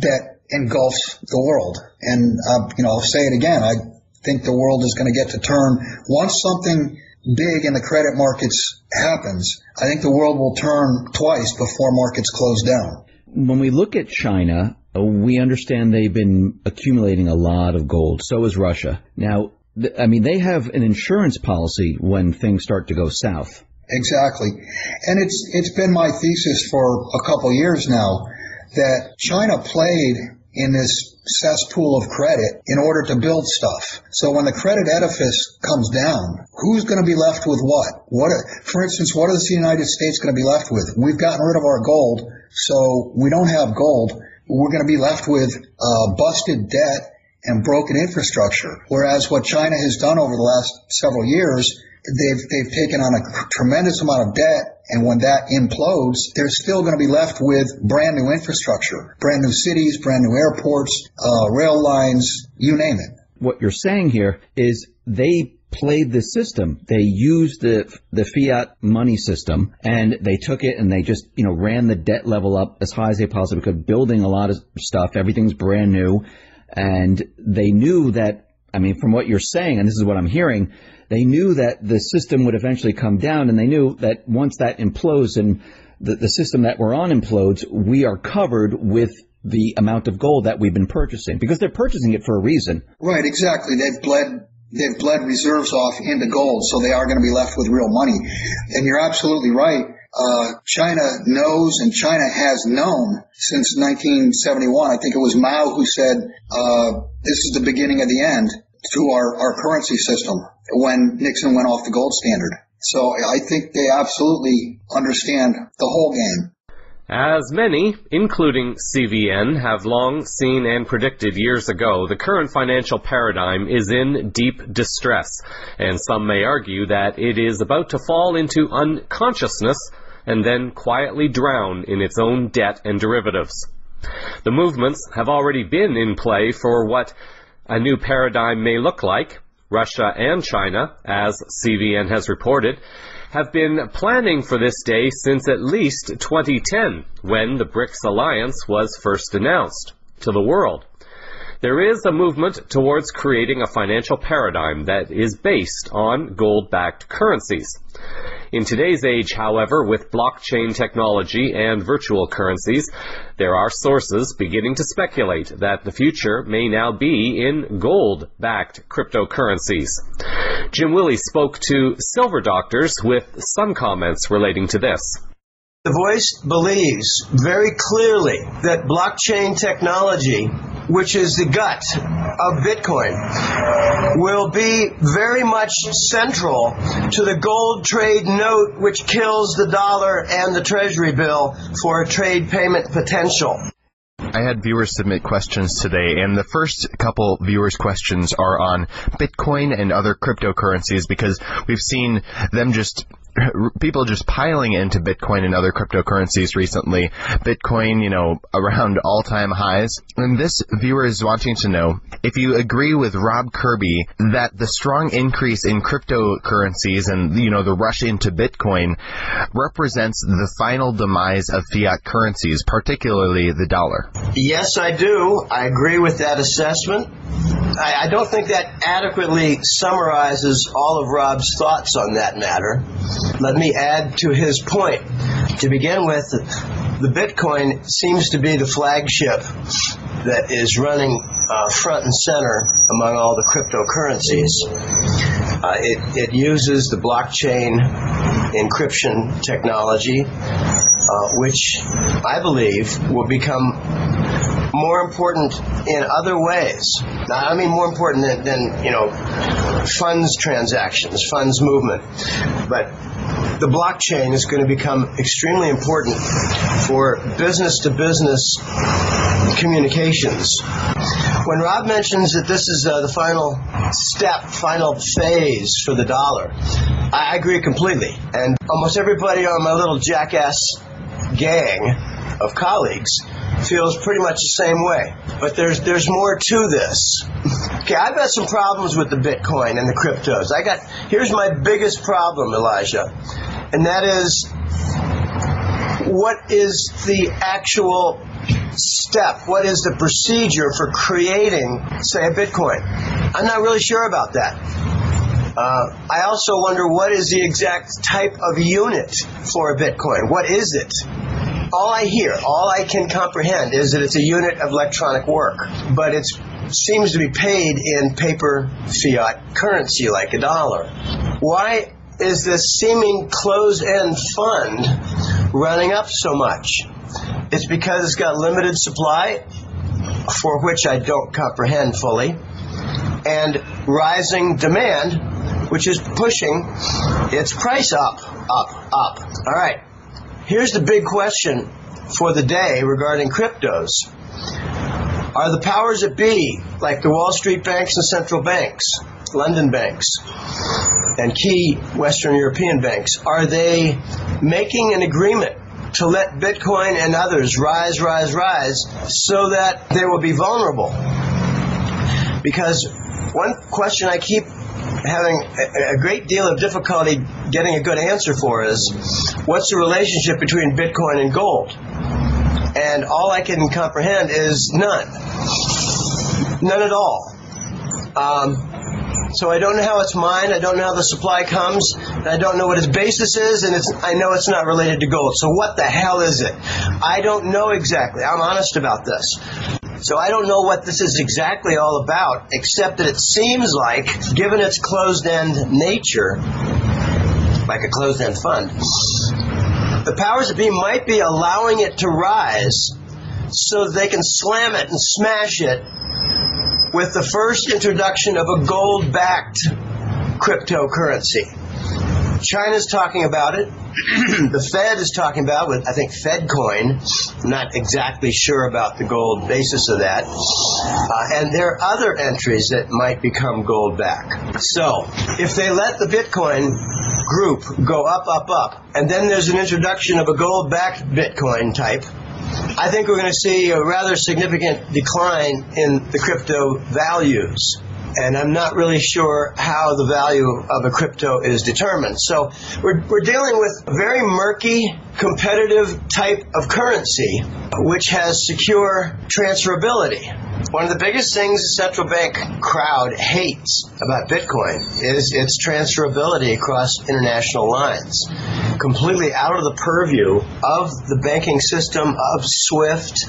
that engulfs the world. And, I'll say it again, I think the world is going to get to turn. Once something big in the credit markets happens, I think the world will turn twice before markets close down. When we look at China, we understand they've been accumulating a lot of gold. So is Russia. Now, they have an insurance policy when things start to go south. Exactly. And it's been my thesis for a couple years now that China played in this cesspool of credit in order to build stuff. So when the credit edifice comes down, who's going to be left with what? For instance, what is the United States going to be left with? We've gotten rid of our gold, so we don't have gold. We're going to be left with busted debt and broken infrastructure. Whereas what China has done over the last several years, they've taken on a tremendous amount of debt, and when that implodes, they're still going to be left with brand new infrastructure, brand new cities, brand new airports, rail lines, you name it. What you're saying here is they played the system. They used the fiat money system, and they took it and they just, ran the debt level up as high as they possibly could, building a lot of stuff. Everything's brand new. And they knew that, from what you're saying, and this is what I'm hearing, they knew that the system would eventually come down, and they knew that once that implodes and the system that we're on implodes, we are covered with the amount of gold that we've been purchasing, because they're purchasing it for a reason. Right, exactly. They've bled reserves off into gold, so they are going to be left with real money. And you're absolutely right. China knows, and China has known since 1971. I think it was Mao who said, this is the beginning of the end to our currency system when Nixon went off the gold standard. So I think they absolutely understand the whole game. As many, including CVN, have long seen and predicted years ago, the current financial paradigm is in deep distress, and some may argue that it is about to fall into unconsciousness and then quietly drown in its own debt and derivatives. The movements have already been in play for what a new paradigm may look like. Russia and China, as CVN has reported, have been planning for this day since at least 2010, when the BRICS alliance was first announced to the world. There is a movement towards creating a financial paradigm that is based on gold-backed currencies. In today's age, however, with blockchain technology and virtual currencies, there are sources beginning to speculate that the future may now be in gold-backed cryptocurrencies. Jim Willey spoke to Silver Doctors with some comments relating to this. The Voice believes very clearly that blockchain technology, which is the gut of Bitcoin, will be very much central to the gold trade note, which kills the dollar and the treasury bill for a trade payment potential. I had viewers submit questions today, and the first couple viewers' questions are on Bitcoin and other cryptocurrencies, because we've seen them people just piling into Bitcoin and other cryptocurrencies recently. Bitcoin, around all-time highs. And this viewer is wanting to know if you agree with Rob Kirby that the strong increase in cryptocurrencies and, the rush into Bitcoin represents the final demise of fiat currencies, particularly the dollar. Yes, I do. I agree with that assessment. I don't think that adequately summarizes all of Rob's thoughts on that matter. Let me add to his point. To begin with, the Bitcoin seems to be the flagship that is running front and center among all the cryptocurrencies. It uses the blockchain encryption technology, which I believe will become more important in other ways. Now, I mean more important than funds transactions, funds movement. But the blockchain is going to become extremely important for business-to-business communications. When Rob mentions that this is the final step, final phase for the dollar, I agree completely. And almost everybody on my little jackass gang of colleagues feels pretty much the same way. But there's more to this. Okay, I've got some problems with the Bitcoin and the cryptos. Here's my biggest problem, Elijah, and that is, what is the actual step? What is the procedure for creating, say, a Bitcoin? I'm not really sure about that. I also wonder, what is the exact type of unit for a Bitcoin? What is it? All I hear, all I can comprehend is that it's a unit of electronic work, but it seems to be paid in paper fiat currency like a dollar. Why is this seeming closed-end fund running up so much? It's because it's got limited supply, for which I don't comprehend fully, and rising demand, which is pushing its price up. All right. Here's the big question for the day regarding cryptos. Are the powers that be, like the Wall Street banks and central banks, London banks, and key Western European banks, are they making an agreement to let Bitcoin and others rise so that they will be vulnerable? Because one question I keep having a great deal of difficulty getting a good answer for is, what's the relationship between Bitcoin and gold? And all I can comprehend is none at all. So I don't know how it's mined, I don't know how the supply comes, and I don't know what its basis is, and I know it's not related to gold. So what the hell is it? I don't know exactly. I'm honest about this. So I don't know what this is exactly all about, except that it seems like, given its closed-end nature, like a closed-end fund, the powers that be might be allowing it to rise so that they can slam it and smash it with the first introduction of a gold-backed cryptocurrency. China's talking about it. The Fed is talking about it with, I think, FedCoin. I'm not exactly sure about the gold basis of that. And there are other entries that might become gold-backed. So, if they let the Bitcoin group go up, and then there's an introduction of a gold-backed Bitcoin type, I think we're going to see a rather significant decline in the crypto values. And I'm not really sure how the value of a crypto is determined. So we're dealing with a very murky, competitive type of currency, which has secure transferability. One of the biggest things the central bank crowd hates about Bitcoin is its transferability across international lines. Completely out of the purview of the banking system, of SWIFT,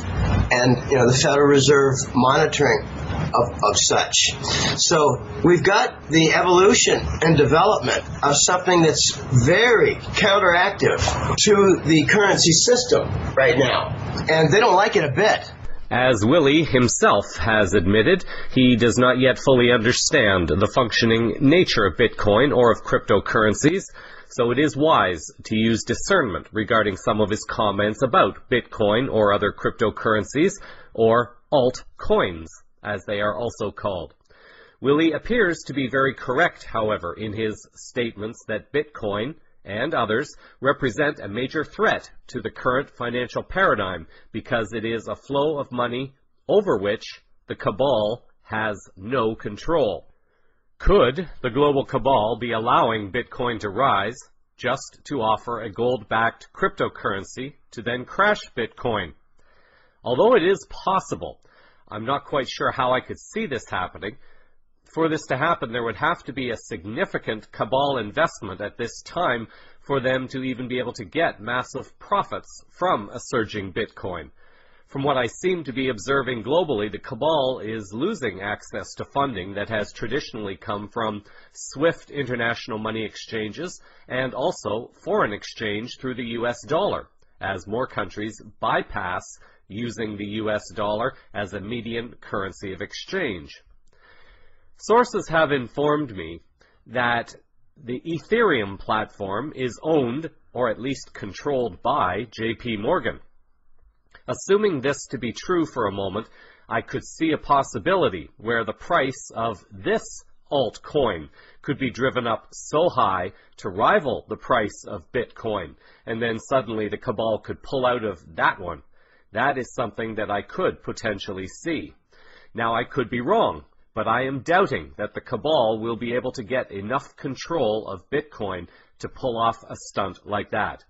and the Federal Reserve monitoring of such. So we've got the evolution and development of something that's very counteractive to the currency system right now. And they don't like it a bit. As Willie himself has admitted, he does not yet fully understand the functioning nature of Bitcoin or of cryptocurrencies, so it is wise to use discernment regarding some of his comments about Bitcoin or other cryptocurrencies, or altcoins, as they are also called. Willie appears to be very correct, however, in his statements that Bitcoin and others represent a major threat to the current financial paradigm because it is a flow of money over which the cabal has no control. Could the global cabal be allowing Bitcoin to rise just to offer a gold-backed cryptocurrency to then crash Bitcoin? Although it is possible, I'm not quite sure how I could see this happening. For this to happen, there would have to be a significant cabal investment at this time for them to even be able to get massive profits from a surging Bitcoin. From what I seem to be observing globally, the cabal is losing access to funding that has traditionally come from SWIFT international money exchanges and also foreign exchange through the US dollar, as more countries bypass using the US dollar as a median currency of exchange. Sources have informed me that The Ethereum platform is owned, or at least controlled by, JP Morgan. Assuming this to be true for a moment, I could see a possibility where the price of this altcoin could be driven up so high to rival the price of Bitcoin, and then suddenly the cabal could pull out of that one. That is something that I could potentially see. Now, I could be wrong, but I am doubting that the cabal will be able to get enough control of Bitcoin to pull off a stunt like that.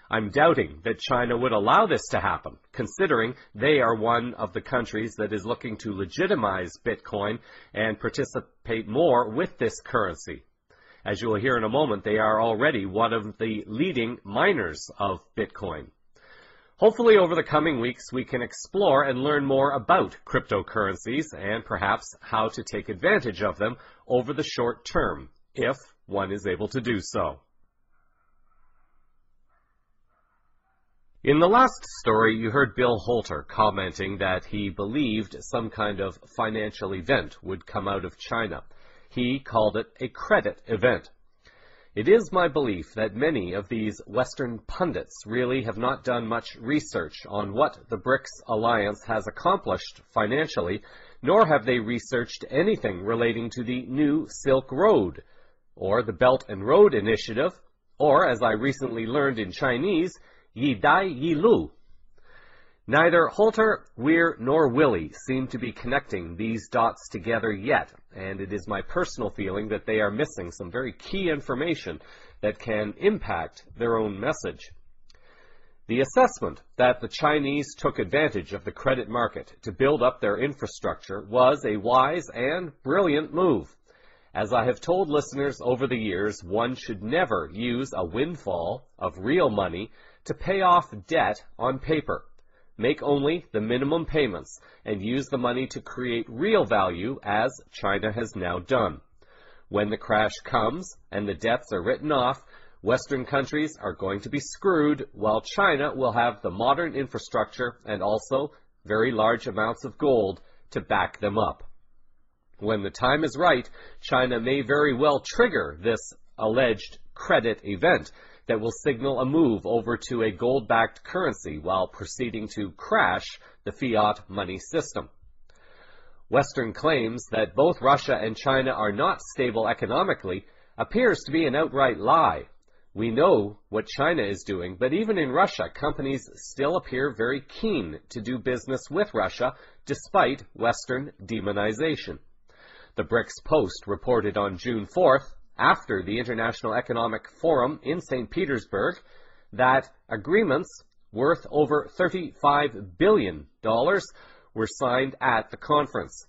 I'm doubting that China would allow this to happen, considering they are one of the countries that is looking to legitimize Bitcoin and participate more with this currency. As you will hear in a moment, they are already one of the leading miners of Bitcoin. Hopefully over the coming weeks we can explore and learn more about cryptocurrencies and perhaps how to take advantage of them over the short term, if one is able to do so. In the last story, you heard Bill Holter commenting that he believed some kind of financial event would come out of China. He called it a credit event. It is my belief that many of these Western pundits really have not done much research on what the BRICS alliance has accomplished financially, nor have they researched anything relating to the new Silk Road, or the Belt and Road Initiative, or, as I recently learned in Chinese, Yi Dai Yi Lu. Neither Holter, Weir, nor Willie seem to be connecting these dots together yet, and it is my personal feeling that they are missing some very key information that can impact their own message. The assessment that the Chinese took advantage of the credit market to build up their infrastructure was a wise and brilliant move. As I have told listeners over the years, one should never use a windfall of real money to pay off debt on paper. Make only the minimum payments and use the money to create real value, as China has now done. When the crash comes and the debts are written off, Western countries are going to be screwed, while China will have the modern infrastructure and also very large amounts of gold to back them up. When the time is right, China may very well trigger this alleged credit event that will signal a move over to a gold-backed currency while proceeding to crash the fiat money system. Western claims that both Russia and China are not stable economically appears to be an outright lie. We know what China is doing, but even in Russia, companies still appear very keen to do business with Russia despite Western demonization. The BRICS Post reported on June 4th, after the International Economic Forum in St. Petersburg, that agreements worth over $35 billion were signed at the conference.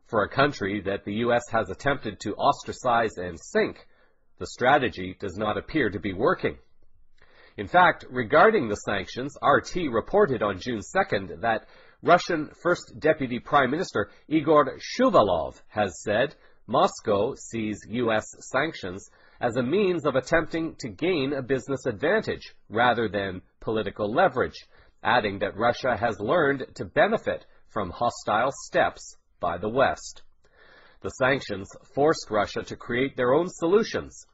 For a country that the U.S. has attempted to ostracize and sink, the strategy does not appear to be working. In fact, regarding the sanctions, RT reported on June 2nd that Russian First Deputy Prime Minister Igor Shuvalov has said Moscow sees U.S. sanctions as a means of attempting to gain a business advantage rather than political leverage, adding that Russia has learned to benefit from hostile steps by the West. The sanctions forced Russia to create their own solutions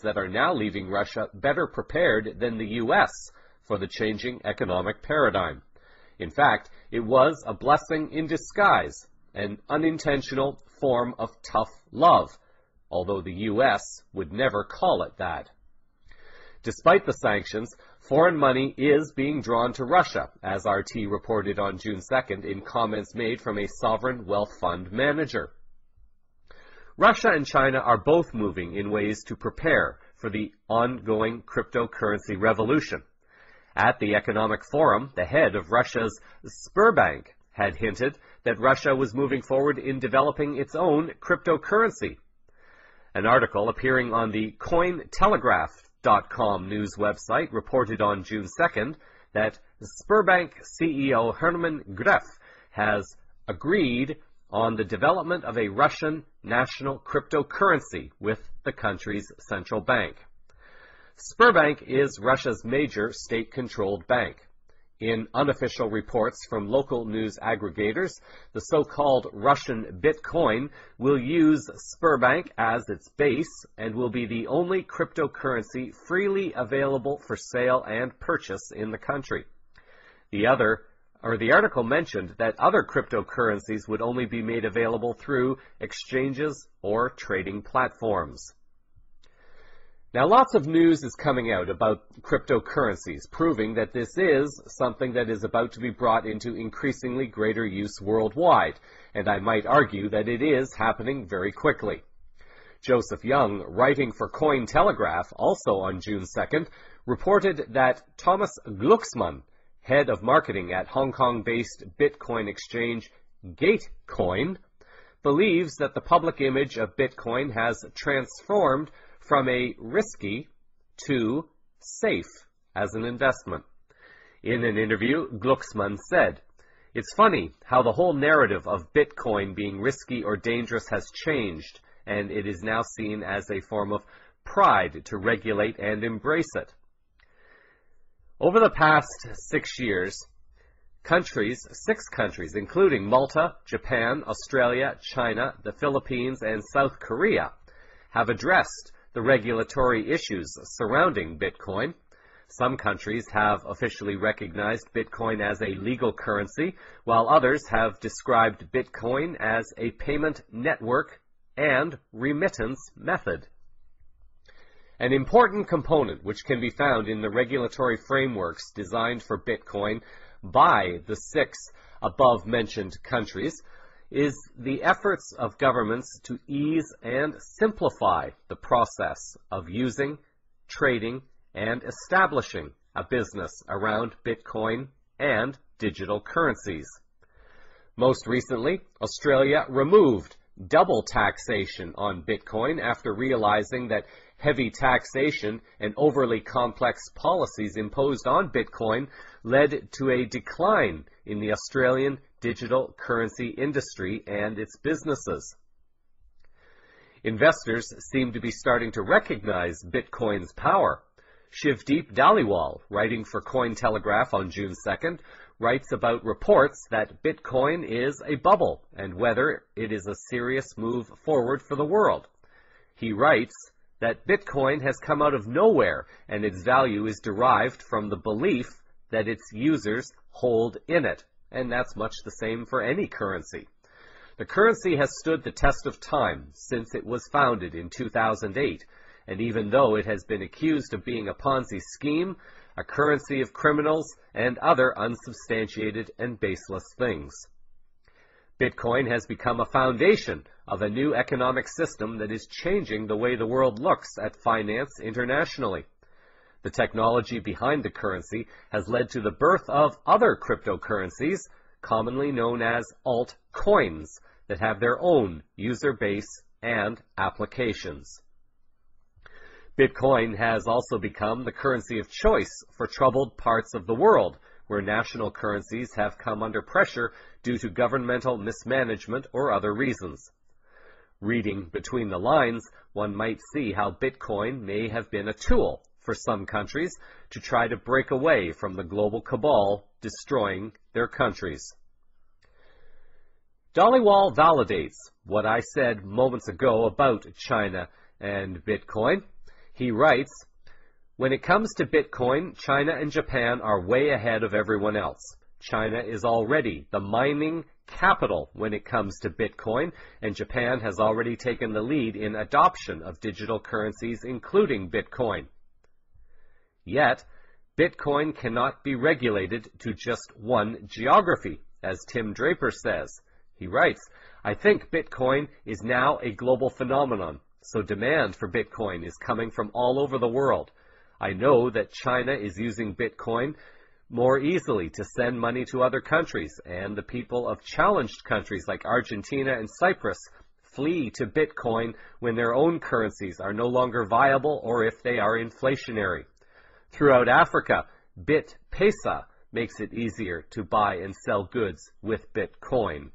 that are now leaving Russia better prepared than the U.S. for the changing economic paradigm. In fact, it was a blessing in disguise, an unintentional form of tough love, although the U.S. would never call it that. Despite the sanctions, foreign money is being drawn to Russia, as RT reported on June 2nd in comments made from a sovereign wealth fund manager. Russia and China are both moving in ways to prepare for the ongoing cryptocurrency revolution. At the Economic Forum, the head of Russia's Sberbank had hinted that Russia was moving forward in developing its own cryptocurrency. An article appearing on the Cointelegraph.com news website reported on June 2nd that Sberbank CEO Herman Gref has agreed on the development of a Russian national cryptocurrency with the country's central bank. Sberbank is Russia's major state-controlled bank. In unofficial reports from local news aggregators, the so-called Russian Bitcoin will use Sberbank as its base and will be the only cryptocurrency freely available for sale and purchase in the country. The article mentioned that other cryptocurrencies would only be made available through exchanges or trading platforms. Now, lots of news is coming out about cryptocurrencies, proving that this is something that is about to be brought into increasingly greater use worldwide, and I might argue that it is happening very quickly. Joseph Young, writing for Cointelegraph, also on June 2nd, reported that Thomas Glucksmann, head of marketing at Hong Kong-based Bitcoin exchange Gatecoin, believes that the public image of Bitcoin has transformed from a risky to safe as an investment. In an interview, Glucksmann said, "It's funny how the whole narrative of Bitcoin being risky or dangerous has changed, and it is now seen as a form of pride to regulate and embrace it." Over the past 6 years, six countries, including Malta, Japan, Australia, China, the Philippines, and South Korea, have addressed the regulatory issues surrounding Bitcoin. Some countries have officially recognized Bitcoin as a legal currency, while others have described Bitcoin as a payment network and remittance method. An important component which can be found in the regulatory frameworks designed for Bitcoin by the 6 above-mentioned countries is the efforts of governments to ease and simplify the process of using, trading, and establishing a business around Bitcoin and digital currencies. Most recently, Australia removed double taxation on Bitcoin after realizing that heavy taxation and overly complex policies imposed on Bitcoin led to a decline in the Australian digital currency industry and its businesses. Investors seem to be starting to recognize Bitcoin's power. Shivdeep Dhaliwal, writing for Cointelegraph on June 2nd, writes about reports that Bitcoin is a bubble and whether it is a serious move forward for the world. He writes that Bitcoin has come out of nowhere and its value is derived from the belief that its users hold in it, and that's much the same for any currency. The currency has stood the test of time since it was founded in 2008, and even though it has been accused of being a Ponzi scheme, a currency of criminals, and other unsubstantiated and baseless things. Bitcoin has become a foundation of a new economic system that is changing the way the world looks at finance internationally. The technology behind the currency has led to the birth of other cryptocurrencies, commonly known as altcoins, that have their own user base and applications. Bitcoin has also become the currency of choice for troubled parts of the world, where national currencies have come under pressure due to governmental mismanagement or other reasons. Reading between the lines, one might see how Bitcoin may have been a tool for some countries to try to break away from the global cabal destroying their countries. Dhaliwal validates what I said moments ago about China and Bitcoin. He writes, "When it comes to Bitcoin, China and Japan are way ahead of everyone else. China is already the mining capital when it comes to Bitcoin, and Japan has already taken the lead in adoption of digital currencies, including Bitcoin. Yet, Bitcoin cannot be regulated to just one geography, as Tim Draper says." He writes, "I think Bitcoin is now a global phenomenon, so demand for Bitcoin is coming from all over the world. I know that China is using Bitcoin more easily to send money to other countries, and the people of challenged countries like Argentina and Cyprus flee to Bitcoin when their own currencies are no longer viable or if they are inflationary. Throughout Africa, BitPesa makes it easier to buy and sell goods with Bitcoin."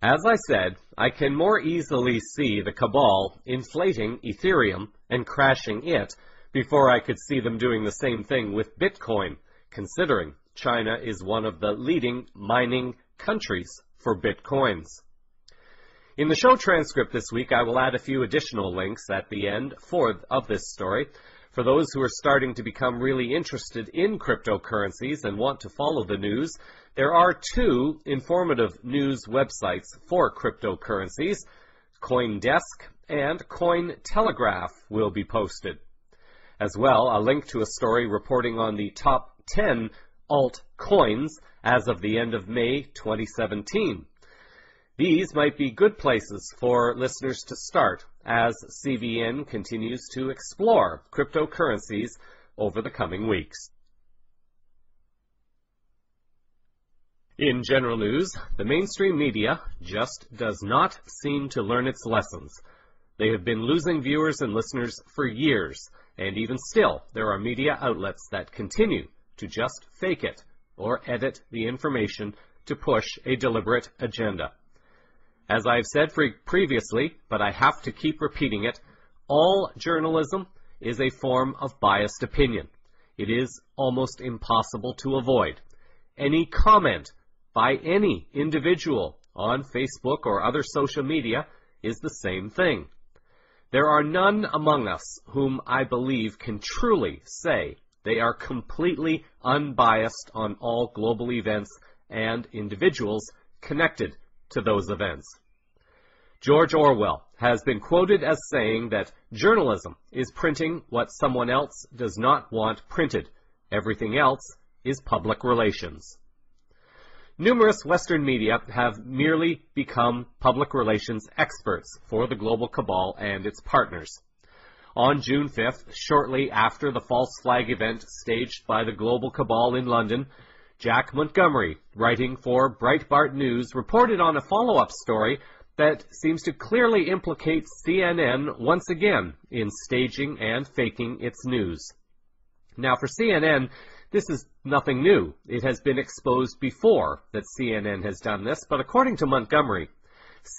As I said, I can more easily see the cabal inflating Ethereum and crashing it before I could see them doing the same thing with Bitcoin, considering China is one of the leading mining countries for Bitcoins. In the show transcript this week, I will add a few additional links at the end of this story. For those who are starting to become really interested in cryptocurrencies and want to follow the news, there are two informative news websites for cryptocurrencies. CoinDesk and Cointelegraph will be posted. As well, a link to a story reporting on the top 10 altcoins as of the end of May 2017. These might be good places for listeners to start as CVN continues to explore cryptocurrencies over the coming weeks. In general news, the mainstream media just does not seem to learn its lessons. They have been losing viewers and listeners for years, and even still, there are media outlets that continue to just fake it or edit the information to push a deliberate agenda. As I've said previously, but I have to keep repeating it, all journalism is a form of biased opinion. It is almost impossible to avoid. Any comment by any individual on Facebook or other social media is the same thing. There are none among us whom I believe can truly say they are completely unbiased on all global events and individuals connected to those events. George Orwell has been quoted as saying that journalism is printing what someone else does not want printed. Everything else is public relations. Numerous Western media have merely become public relations experts for the global cabal and its partners. On June 5th, shortly after the false flag event staged by the global cabal in London, Jack Montgomery, writing for Breitbart News, reported on a follow-up story that seems to clearly implicate CNN once again in staging and faking its news. Now, for CNN, this is nothing new. It has been exposed before that CNN has done this, but according to Montgomery,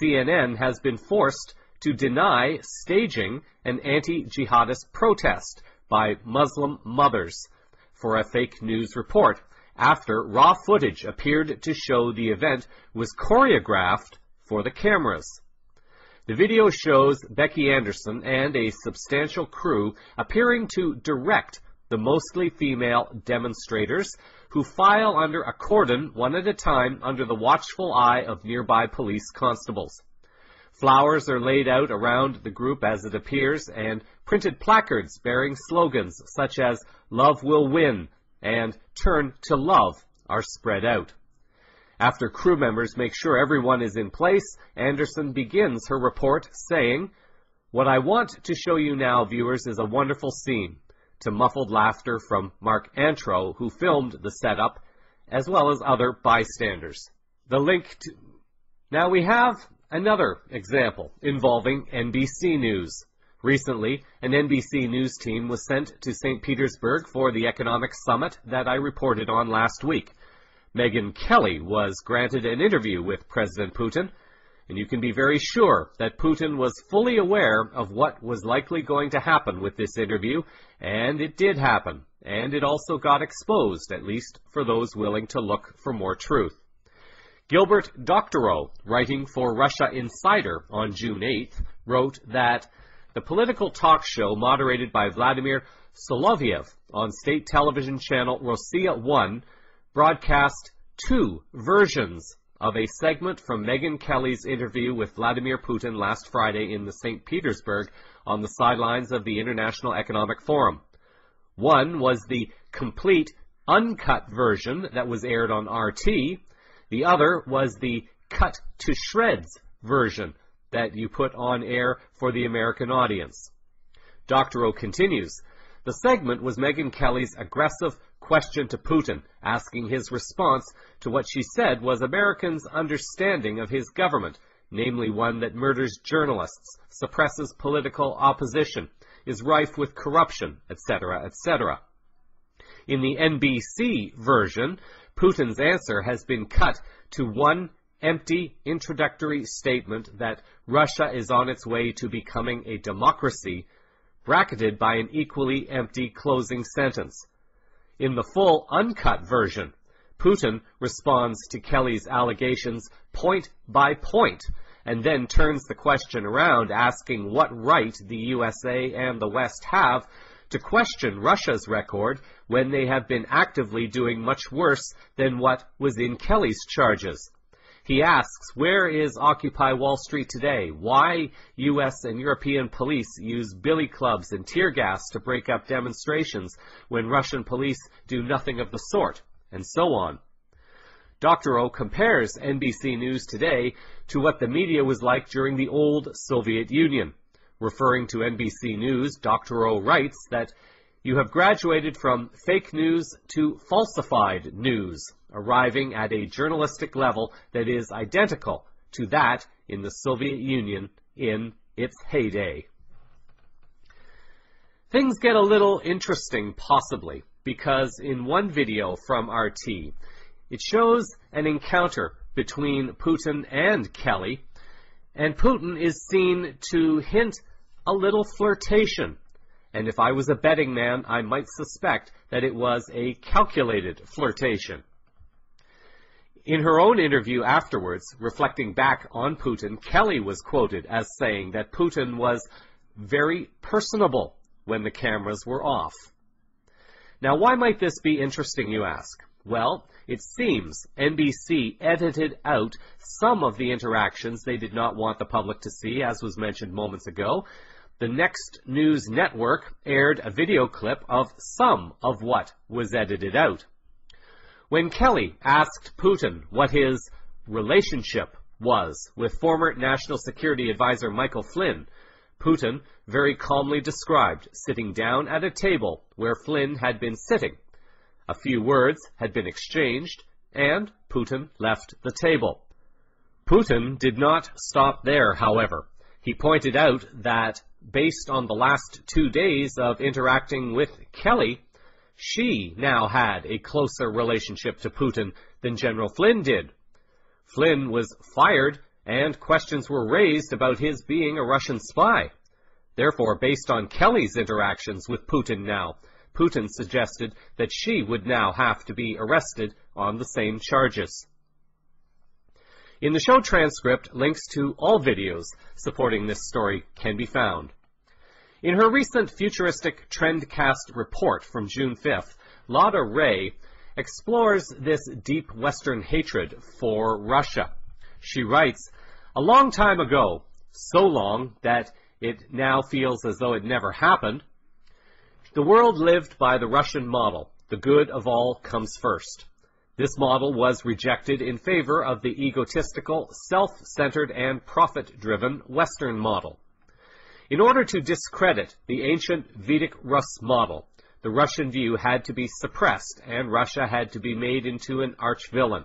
CNN has been forced to deny staging an anti-jihadist protest by Muslim mothers for a fake news report after raw footage appeared to show the event was choreographed for the cameras. The video shows Becky Anderson and a substantial crew appearing to direct the mostly female demonstrators who file under a cordon one at a time under the watchful eye of nearby police constables. Flowers are laid out around the group as it appears, and printed placards bearing slogans such as "Love will win" and "Turn to love" are spread out. After crew members make sure everyone is in place, Anderson begins her report saying, "What I want to show you now, viewers, is a wonderful scene," to muffled laughter from Mark Antro, who filmed the setup, as well as other bystanders. Now we have another example involving NBC News. Recently, an NBC News team was sent to St. Petersburg for the economic summit that I reported on last week. Megyn Kelly was granted an interview with President Putin, and you can be very sure that Putin was fully aware of what was likely going to happen with this interview, and it did happen, and it also got exposed, at least for those willing to look for more truth. Gilbert Doctorow, writing for Russia Insider on June 8th, wrote that the political talk show moderated by Vladimir Soloviev on state television channel Rossiya 1 broadcast two versions of a segment from Megyn Kelly's interview with Vladimir Putin last Friday in St. Petersburg on the sidelines of the International Economic Forum. One was the complete, uncut version that was aired on RT. The other was the cut-to-shreds version that you put on air for the American audience. Doctorow continues, the segment was Megyn Kelly's aggressive question to Putin, asking his response to what she said was Americans' understanding of his government, namely one that murders journalists, suppresses political opposition, is rife with corruption, etc., etc. In the NBC version, Putin's answer has been cut to one empty introductory statement that Russia is on its way to becoming a democracy, bracketed by an equally empty closing sentence. In the full uncut version, Putin responds to Kelly's allegations point by point, and then turns the question around, asking what right the USA and the West have to question Russia's record when they have been actively doing much worse than what was in Kelly's charges. He asks, where is Occupy Wall Street today? Why U.S. and European police use billy clubs and tear gas to break up demonstrations when Russian police do nothing of the sort, and so on. Dr. O compares NBC News today to what the media was like during the old Soviet Union. Referring to NBC News, Dr. O writes that you have graduated from fake news to falsified news, arriving at a journalistic level that is identical to that in the Soviet Union in its heyday. Things get a little interesting, possibly, because in one video from RT, it shows an encounter between Putin and Kelly, and Putin is seen to hint a little flirtation. And if I was a betting man, I might suspect that it was a calculated flirtation. In her own interview afterwards, reflecting back on Putin, Kelly was quoted as saying that Putin was very personable when the cameras were off. Now, why might this be interesting, you ask? Well, it seems NBC edited out some of the interactions they did not want the public to see, as was mentioned moments ago. The Next News Network aired a video clip of some of what was edited out. When Kelly asked Putin what his relationship was with former National Security Advisor Michael Flynn, Putin very calmly described sitting down at a table where Flynn had been sitting. A few words had been exchanged, and Putin left the table. Putin did not stop there, however. He pointed out that, based on the last 2 days of interacting with Kelly, she now had a closer relationship to Putin than General Flynn did. Flynn was fired, and questions were raised about his being a Russian spy. Therefore, based on Kelly's interactions with Putin now, Putin suggested that she would now have to be arrested on the same charges. In the show transcript, links to all videos supporting this story can be found. In her recent futuristic Trendcast report from June 5th, Lotta Ray explores this deep Western hatred for Russia. She writes, "A long time ago, so long that it now feels as though it never happened, the world lived by the Russian model. The good of all comes first. This model was rejected in favor of the egotistical, self-centered, and profit-driven Western model. In order to discredit the ancient Vedic Rus model, the Russian view had to be suppressed, and Russia had to be made into an arch-villain.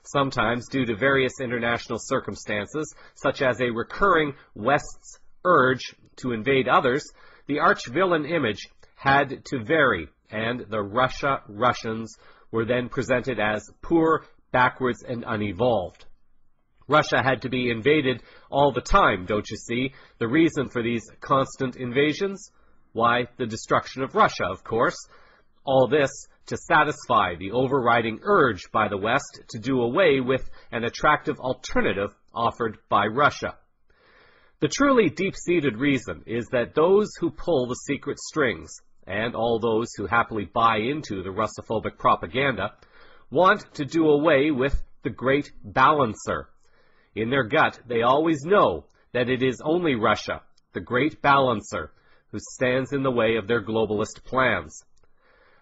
Sometimes, due to various international circumstances, such as a recurring West's urge to invade others, the arch-villain image had to vary, and the Russians were then presented as poor, backwards, and unevolved. Russia had to be invaded all the time, don't you see? The reason for these constant invasions? Why, the destruction of Russia, of course. All this to satisfy the overriding urge by the West to do away with an attractive alternative offered by Russia. The truly deep-seated reason is that those who pull the secret strings, and all those who happily buy into the Russophobic propaganda, want to do away with the great balancer. In their gut, they always know that it is only Russia, the great balancer, who stands in the way of their globalist plans.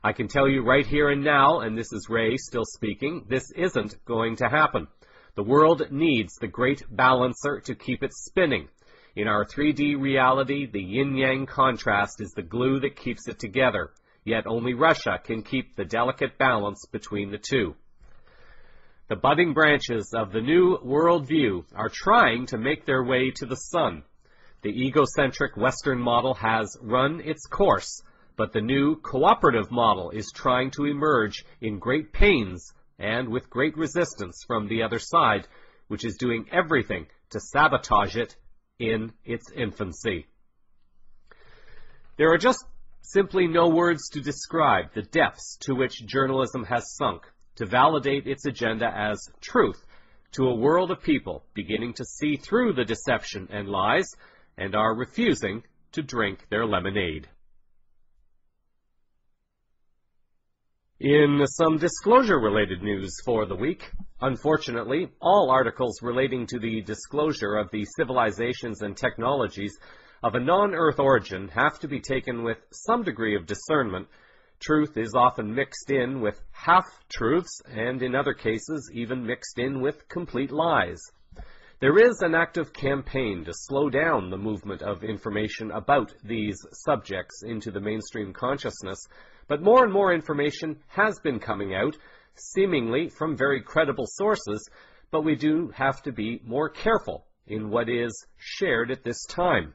I can tell you right here and now, and this is Ray still speaking, this isn't going to happen. The world needs the great balancer to keep it spinning. In our 3D reality, the yin-yang contrast is the glue that keeps it together, yet only Russia can keep the delicate balance between the two. The budding branches of the new worldview are trying to make their way to the sun. The egocentric Western model has run its course, but the new cooperative model is trying to emerge in great pains and with great resistance from the other side, which is doing everything to sabotage it in its infancy. There are just simply no words to describe the depths to which journalism has sunk, to validate its agenda as truth to a world of people beginning to see through the deception and lies and are refusing to drink their lemonade. In some disclosure-related news for the week, unfortunately, all articles relating to the disclosure of the civilizations and technologies of a non-Earth origin have to be taken with some degree of discernment. Truth is often mixed in with half-truths, and in other cases even mixed in with complete lies. There is an active campaign to slow down the movement of information about these subjects into the mainstream consciousness, but more and more information has been coming out, seemingly from very credible sources, but we do have to be more careful in what is shared at this time.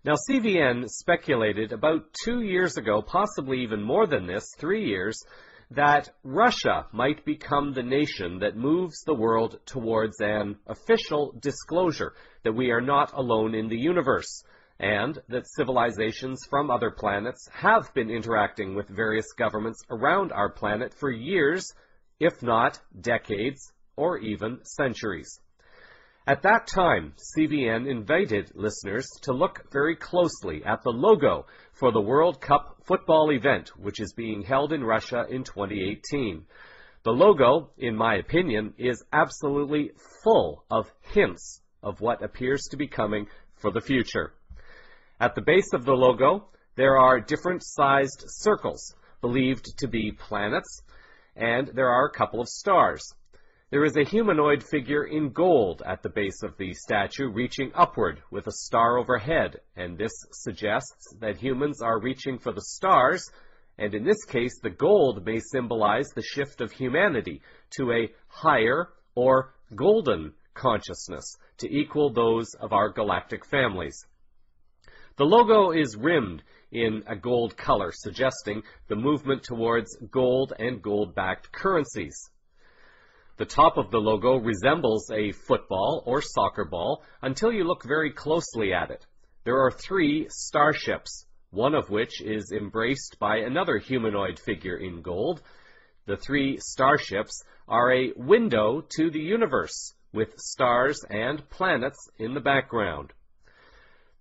Now, CVN speculated about 2 years ago, possibly even more than this, 3 years, that Russia might become the nation that moves the world towards an official disclosure that we are not alone in the universe, and that civilizations from other planets have been interacting with various governments around our planet for years, if not decades, or even centuries. At that time, CVN invited listeners to look very closely at the logo for the World Cup football event, which is being held in Russia in 2018. The logo, in my opinion, is absolutely full of hints of what appears to be coming for the future. At the base of the logo, there are different sized circles, believed to be planets, and there are a couple of stars. There is a humanoid figure in gold at the base of the statue, reaching upward with a star overhead, and this suggests that humans are reaching for the stars, and in this case, the gold may symbolize the shift of humanity to a higher or golden consciousness to equal those of our galactic families. The logo is rimmed in a gold color, suggesting the movement towards gold and gold-backed currencies. The top of the logo resembles a football or soccer ball until you look very closely at it. There are 3 starships, one of which is embraced by another humanoid figure in gold. The 3 starships are a window to the universe, with stars and planets in the background.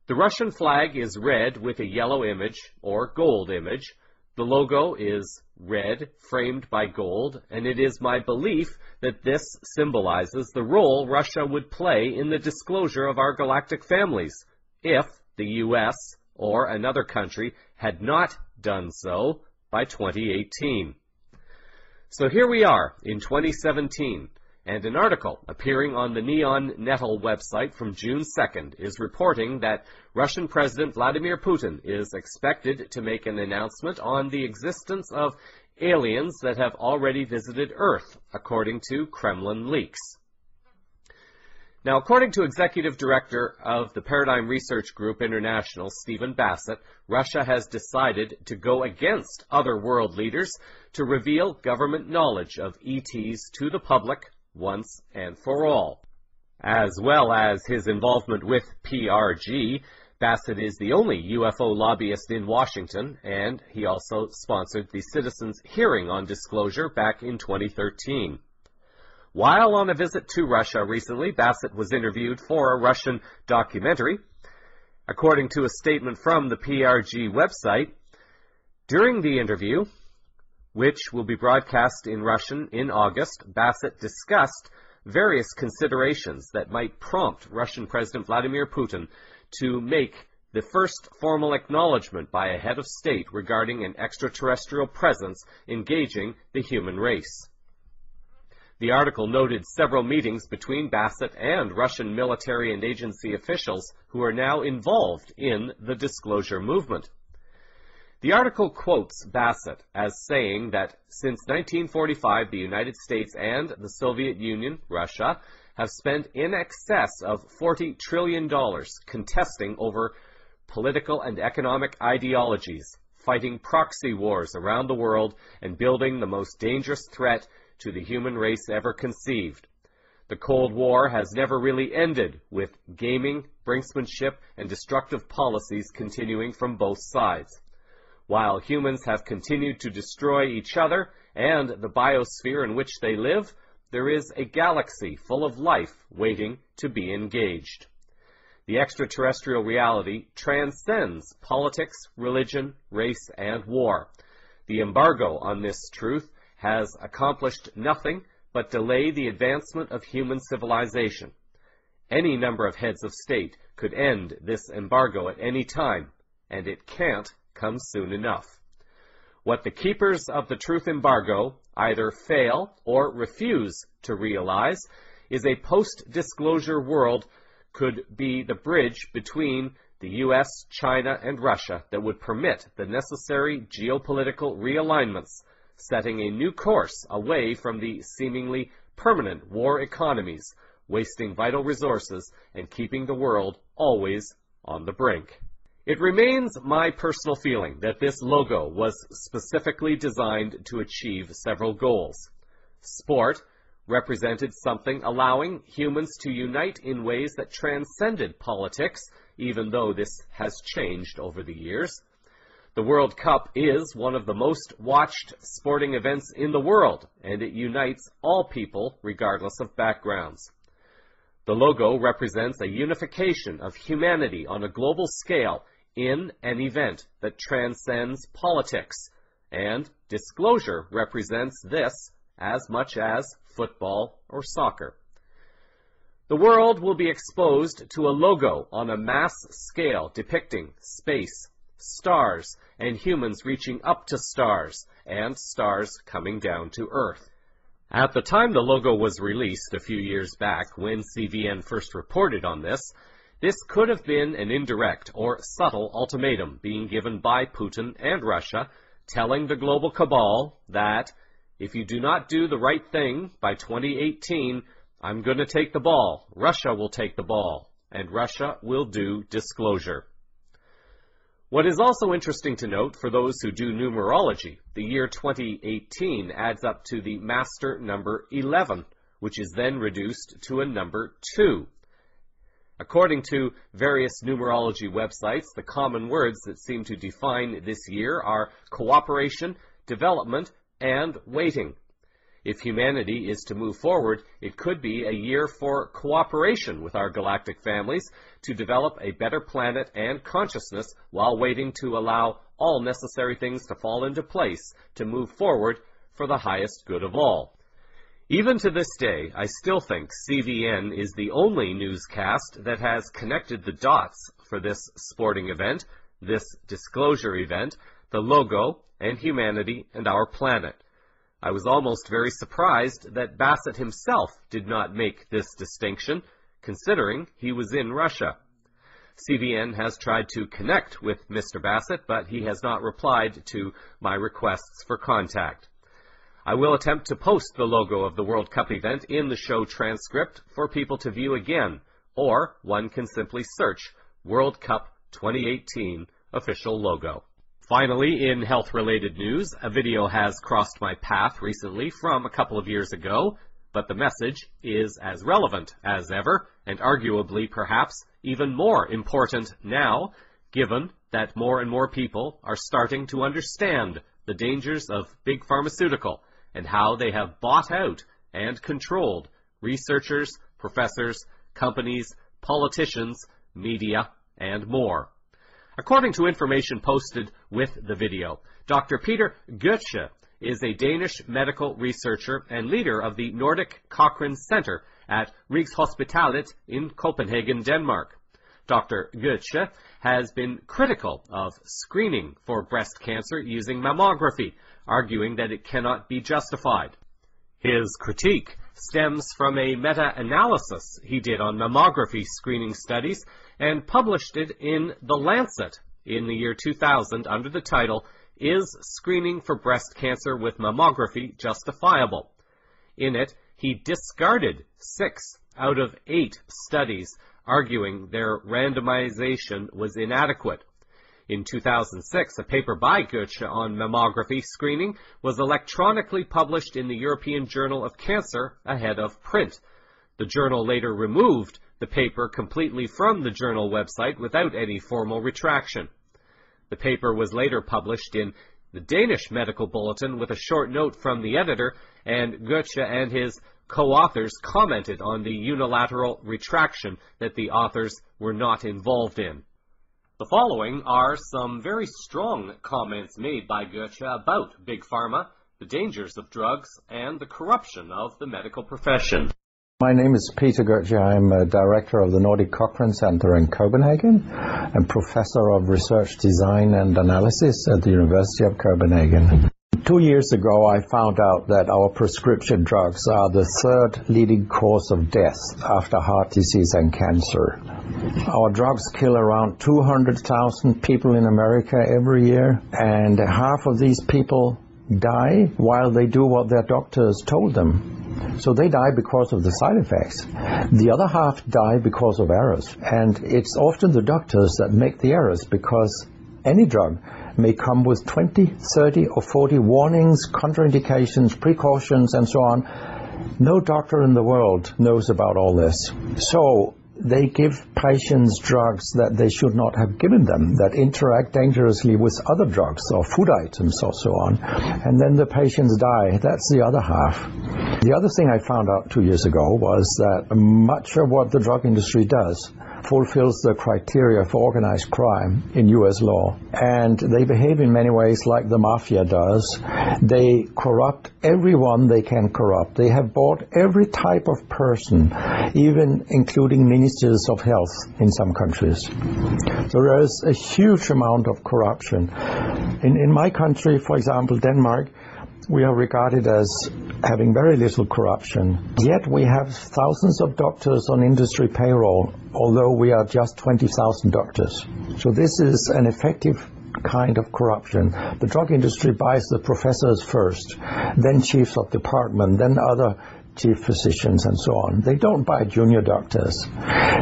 The Russian flag is red with a yellow image, or gold image. The logo is red, framed by gold, and it is my belief that this symbolizes the role Russia would play in the disclosure of our galactic families if the U.S. or another country had not done so by 2018. So here we are in 2017, and an article appearing on the Neon Nettle website from June 2nd is reporting that Russian President Vladimir Putin is expected to make an announcement on the existence of aliens that have already visited Earth, according to Kremlin leaks. Now, according to Executive Director of the Paradigm Research Group International, Stephen Bassett, Russia has decided to go against other world leaders to reveal government knowledge of ETs to the public once and for all. As well as his involvement with PRG, Bassett is the only UFO lobbyist in Washington, and he also sponsored the citizens' hearing on disclosure back in 2013. While on a visit to Russia recently, Bassett was interviewed for a Russian documentary. According to a statement from the PRG website, during the interview, which will be broadcast in Russian in August, Bassett discussed various considerations that might prompt Russian President Vladimir Putin to make the first formal acknowledgement by a head of state regarding an extraterrestrial presence engaging the human race. The article noted several meetings between Bassett and Russian military and agency officials who are now involved in the disclosure movement. The article quotes Bassett as saying that since 1945, the United States and the Soviet Union, Russia, have spent in excess of $40 trillion contesting over political and economic ideologies, fighting proxy wars around the world, and building the most dangerous threat to the human race ever conceived. The Cold War has never really ended, with gaming, brinksmanship, and destructive policies continuing from both sides. While humans have continued to destroy each other and the biosphere in which they live, there is a galaxy full of life waiting to be engaged. The extraterrestrial reality transcends politics, religion, race, and war. The embargo on this truth has accomplished nothing but delay the advancement of human civilization. Any number of heads of state could end this embargo at any time, and it can't come soon enough. What the keepers of the truth embargo either fail or refuse to realize is a post-disclosure world could be the bridge between the U.S., China, and Russia that would permit the necessary geopolitical realignments, setting a new course away from the seemingly permanent war economies, wasting vital resources and keeping the world always on the brink. It remains my personal feeling that this logo was specifically designed to achieve several goals. Sport represented something allowing humans to unite in ways that transcended politics, even though this has changed over the years. The World Cup is one of the most watched sporting events in the world, and it unites all people regardless of backgrounds. The logo represents a unification of humanity on a global scale in an event that transcends politics, and disclosure represents this as much as football or soccer. The world will be exposed to a logo on a mass scale depicting space, stars, and humans reaching up to stars, and stars coming down to Earth. At the time the logo was released a few years back, when CVN first reported on this could have been an indirect or subtle ultimatum being given by Putin and Russia, telling the global cabal that if you do not do the right thing by 2018, I'm going to take the ball, Russia will take the ball, and Russia will do disclosure. What is also interesting to note for those who do numerology, the year 2018 adds up to the master number 11, which is then reduced to a number 2. According to various numerology websites, the common words that seem to define this year are cooperation, development, and waiting. If humanity is to move forward, it could be a year for cooperation with our galactic families to develop a better planet and consciousness while waiting to allow all necessary things to fall into place to move forward for the highest good of all. Even to this day, I still think CVN is the only newscast that has connected the dots for this sporting event, this disclosure event, the logo, and humanity and our planet. I was almost very surprised that Bassett himself did not make this distinction, considering he was in Russia. CVN has tried to connect with Mr. Bassett, but he has not replied to my requests for contact. I will attempt to post the logo of the World Cup event in the show transcript for people to view again, or one can simply search World Cup 2018 official logo. Finally, in health-related news, a video has crossed my path recently from a couple of years ago, but the message is as relevant as ever, and arguably perhaps even more important now, given that more and more people are starting to understand the dangers of big pharmaceutical and how they have bought out and controlled researchers, professors, companies, politicians, media, and more. According to information posted with the video, Dr. Peter Goethe is a Danish medical researcher and leader of the Nordic Cochrane Center at Rigshospitalet in Copenhagen, Denmark. Dr. Goethe has been critical of screening for breast cancer using mammography, arguing that it cannot be justified. His critique stems from a meta-analysis he did on mammography screening studies and published it in The Lancet in the year 2000 under the title, "Is Screening for Breast Cancer with Mammography Justifiable?" In it, he discarded 6 out of 8 studies, arguing their randomization was inadequate. In 2006, a paper by Goethe on mammography screening was electronically published in the European Journal of Cancer ahead of print. The journal later removed the paper completely from the journal website without any formal retraction. The paper was later published in the Danish Medical Bulletin with a short note from the editor, and Goethe and his co-authors commented on the unilateral retraction that the authors were not involved in. The following are some very strong comments made by Goethe about Big Pharma, the dangers of drugs, and the corruption of the medical profession. My name is Peter Goethe. I'm a director of the Nordic Cochrane Center in Copenhagen and professor of research design and analysis at the University of Copenhagen. 2 years ago, I found out that our prescription drugs are the third leading cause of death after heart disease and cancer. Our drugs kill around 200,000 people in America every year, and half of these people die while they do what their doctors told them. So they die because of the side effects. The other half die because of errors. And it's often the doctors that make the errors, because any drug may come with 20, 30 or 40 warnings, contraindications, precautions, and so on. No doctor in the world knows about all this. So they give patients drugs that they should not have given them, that interact dangerously with other drugs or food items or so on. And then the patients die. That's the other half. The other thing I found out 2 years ago was that much of what the drug industry does fulfills the criteria for organized crime in U.S. law. And they behave in many ways like the mafia does. They corrupt everyone they can corrupt. They have bought every type of person, even including ministers of health in some countries. So there is a huge amount of corruption. In my country, for example, Denmark, we are regarded as having very little corruption. Yet we have thousands of doctors on industry payroll, although we are just 20,000 doctors. So this is an effective kind of corruption. The drug industry buys the professors first, then chiefs of department, then other chief physicians and so on. They don't buy junior doctors.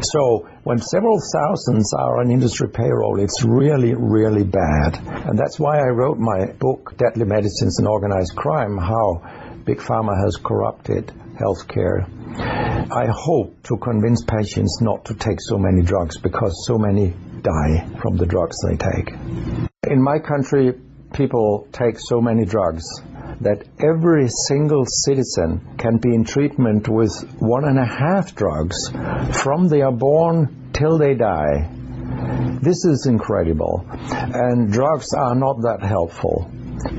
So when several thousands are on industry payroll, it's really, really bad. And that's why I wrote my book, Deadly Medicines and Organized Crime, How Big Pharma Has Corrupted Healthcare. I hope to convince patients not to take so many drugs, because so many die from the drugs they take. In my country, people take so many drugs that every single citizen can be in treatment with 1.5 drugs from they are born till they die. This is incredible. And drugs are not that helpful.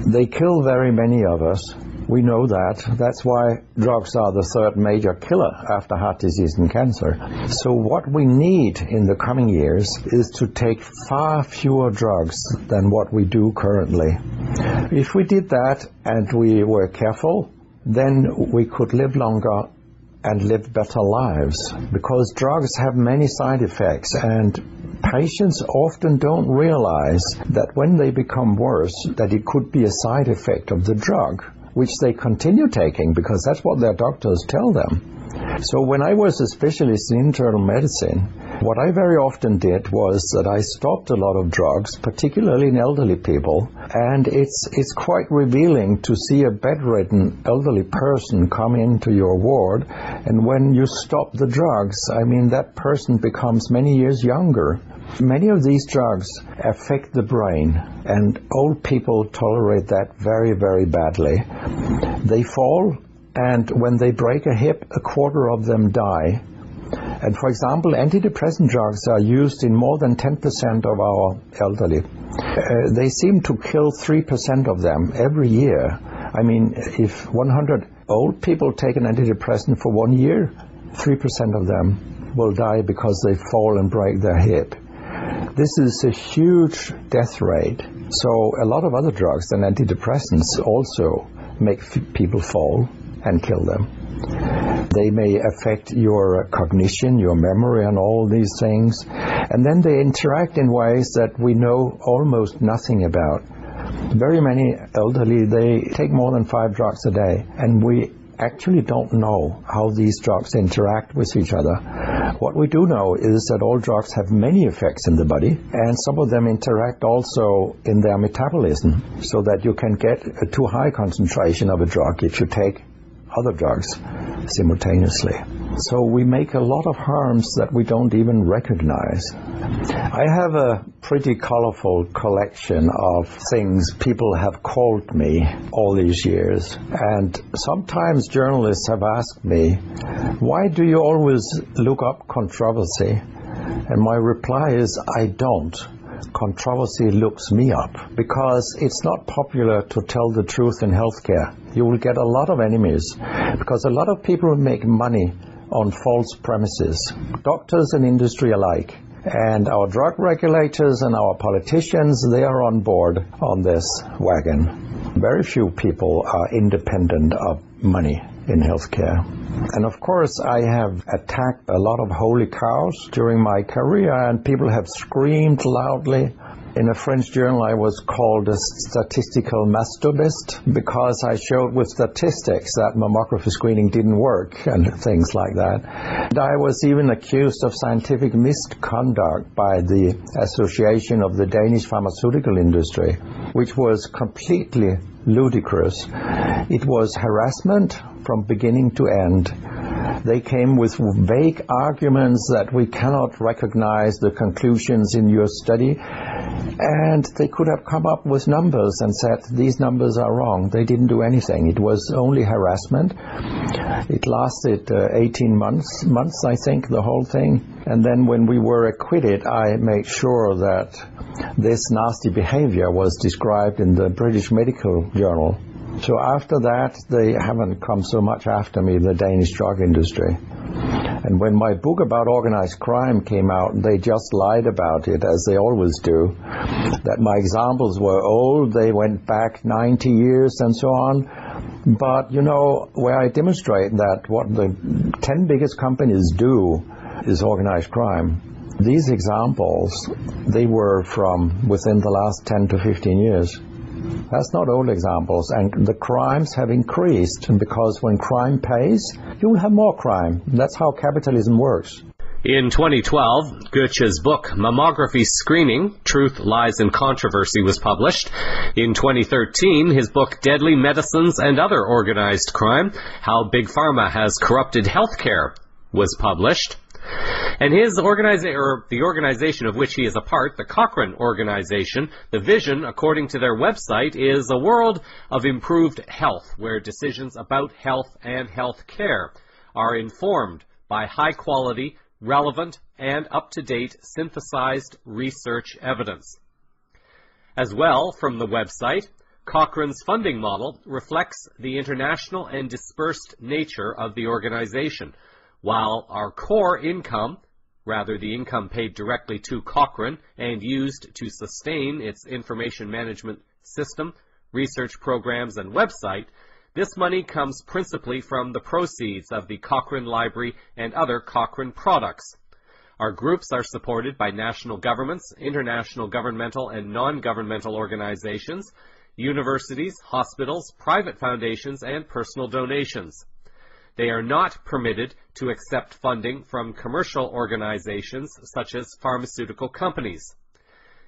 They kill very many of us. We know that. That's why drugs are the third major killer after heart disease and cancer. So what we need in the coming years is to take far fewer drugs than what we do currently. If we did that and we were careful, then we could live longer and live better lives, because drugs have many side effects, and patients often don't realize that when they become worse, that it could be a side effect of the drug, which they continue taking because that's what their doctors tell them. So when I was a specialist in internal medicine, what I very often did was that I stopped a lot of drugs, particularly in elderly people, and it's quite revealing to see a bedridden elderly person come into your ward, and when you stop the drugs, I mean, that person becomes many years younger. Many of these drugs affect the brain, and old people tolerate that very, very badly. They fall, and when they break a hip, 1/4 of them die. And for example, antidepressant drugs are used in more than 10% of our elderly. They seem to kill 3% of them every year. I mean, if 100 old people take an antidepressant for 1 year, 3% of them will die because they fall and break their hip. This is a huge death rate. So a lot of other drugs than antidepressants also make people fall and kill them. They may affect your cognition, your memory, and all these things. And then they interact in ways that we know almost nothing about. Very many elderly, they take more than 5 drugs a day, and we actually don't know how these drugs interact with each other. What we do know is that all drugs have many effects in the body, and some of them interact also in their metabolism, so that you can get a too high concentration of a drug if you take other drugs simultaneously. So we make a lot of harms that we don't even recognize. I have a pretty colorful collection of things people have called me all these years. And sometimes journalists have asked me, why do you always look up controversy? And my reply is, I don't. Controversy looks me up because it's not popular to tell the truth in healthcare. You will get a lot of enemies because a lot of people make money on false premises, doctors and industry alike. And our drug regulators and our politicians, they are on board on this wagon. Very few people are independent of money in healthcare. And of course, I have attacked a lot of holy cows during my career, and people have screamed loudly. In a French journal, I was called a statistical masturbist because I showed with statistics that mammography screening didn't work and things like that. And I was even accused of scientific misconduct by the Association of the Danish Pharmaceutical Industry, which was completely ludicrous. It was harassment from beginning to end. They came with vague arguments that we cannot recognize the conclusions in your study. And they could have come up with numbers and said, these numbers are wrong. They didn't do anything. It was only harassment. It lasted 18 months, I think, the whole thing. And then when we were acquitted, I made sure that this nasty behavior was described in the British Medical Journal. So after that, they haven't come so much after me, the Danish drug industry. And when my book about organized crime came out, they just lied about it, as they always do, that my examples were old, they went back 90 years and so on. But, you know, where I demonstrate that what the 10 biggest companies do is organized crime, these examples, they were from within the last 10 to 15 years. That's not old examples, and the crimes have increased, and because when crime pays, you will have more crime. That's how capitalism works. In 2012, Goetsche's book, Mammography Screening, Truth, Lies, and Controversy was published. In 2013, his book, Deadly Medicines and Other Organized Crime, How Big Pharma Has Corrupted Healthcare, was published. And the organization of which he is a part, the Cochrane Organization, the vision, according to their website, is a world of improved health, where decisions about health and health care are informed by high-quality, relevant, and up-to-date synthesized research evidence. As well, from the website, Cochrane's funding model reflects the international and dispersed nature of the organization, while our core income, rather the income paid directly to Cochrane and used to sustain its information management system, research programs, and website, this money comes principally from the proceeds of the Cochrane Library and other Cochrane products. Our groups are supported by national governments, international governmental and non-governmental organizations, universities, hospitals, private foundations, and personal donations. They are not permitted to accept funding from commercial organizations such as pharmaceutical companies.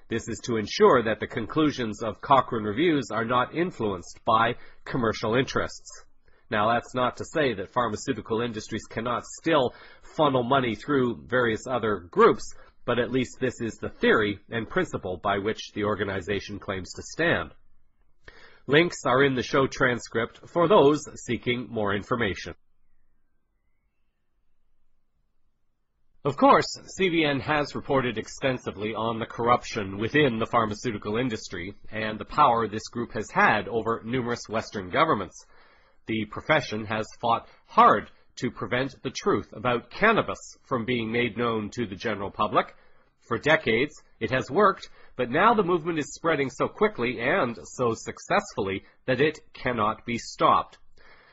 This is to ensure that the conclusions of Cochrane reviews are not influenced by commercial interests. Now, that's not to say that pharmaceutical industries cannot still funnel money through various other groups, but at least this is the theory and principle by which the organization claims to stand. Links are in the show transcript for those seeking more information. Of course, CVN has reported extensively on the corruption within the pharmaceutical industry and the power this group has had over numerous Western governments. The profession has fought hard to prevent the truth about cannabis from being made known to the general public. For decades, it has worked, but now the movement is spreading so quickly and so successfully that it cannot be stopped.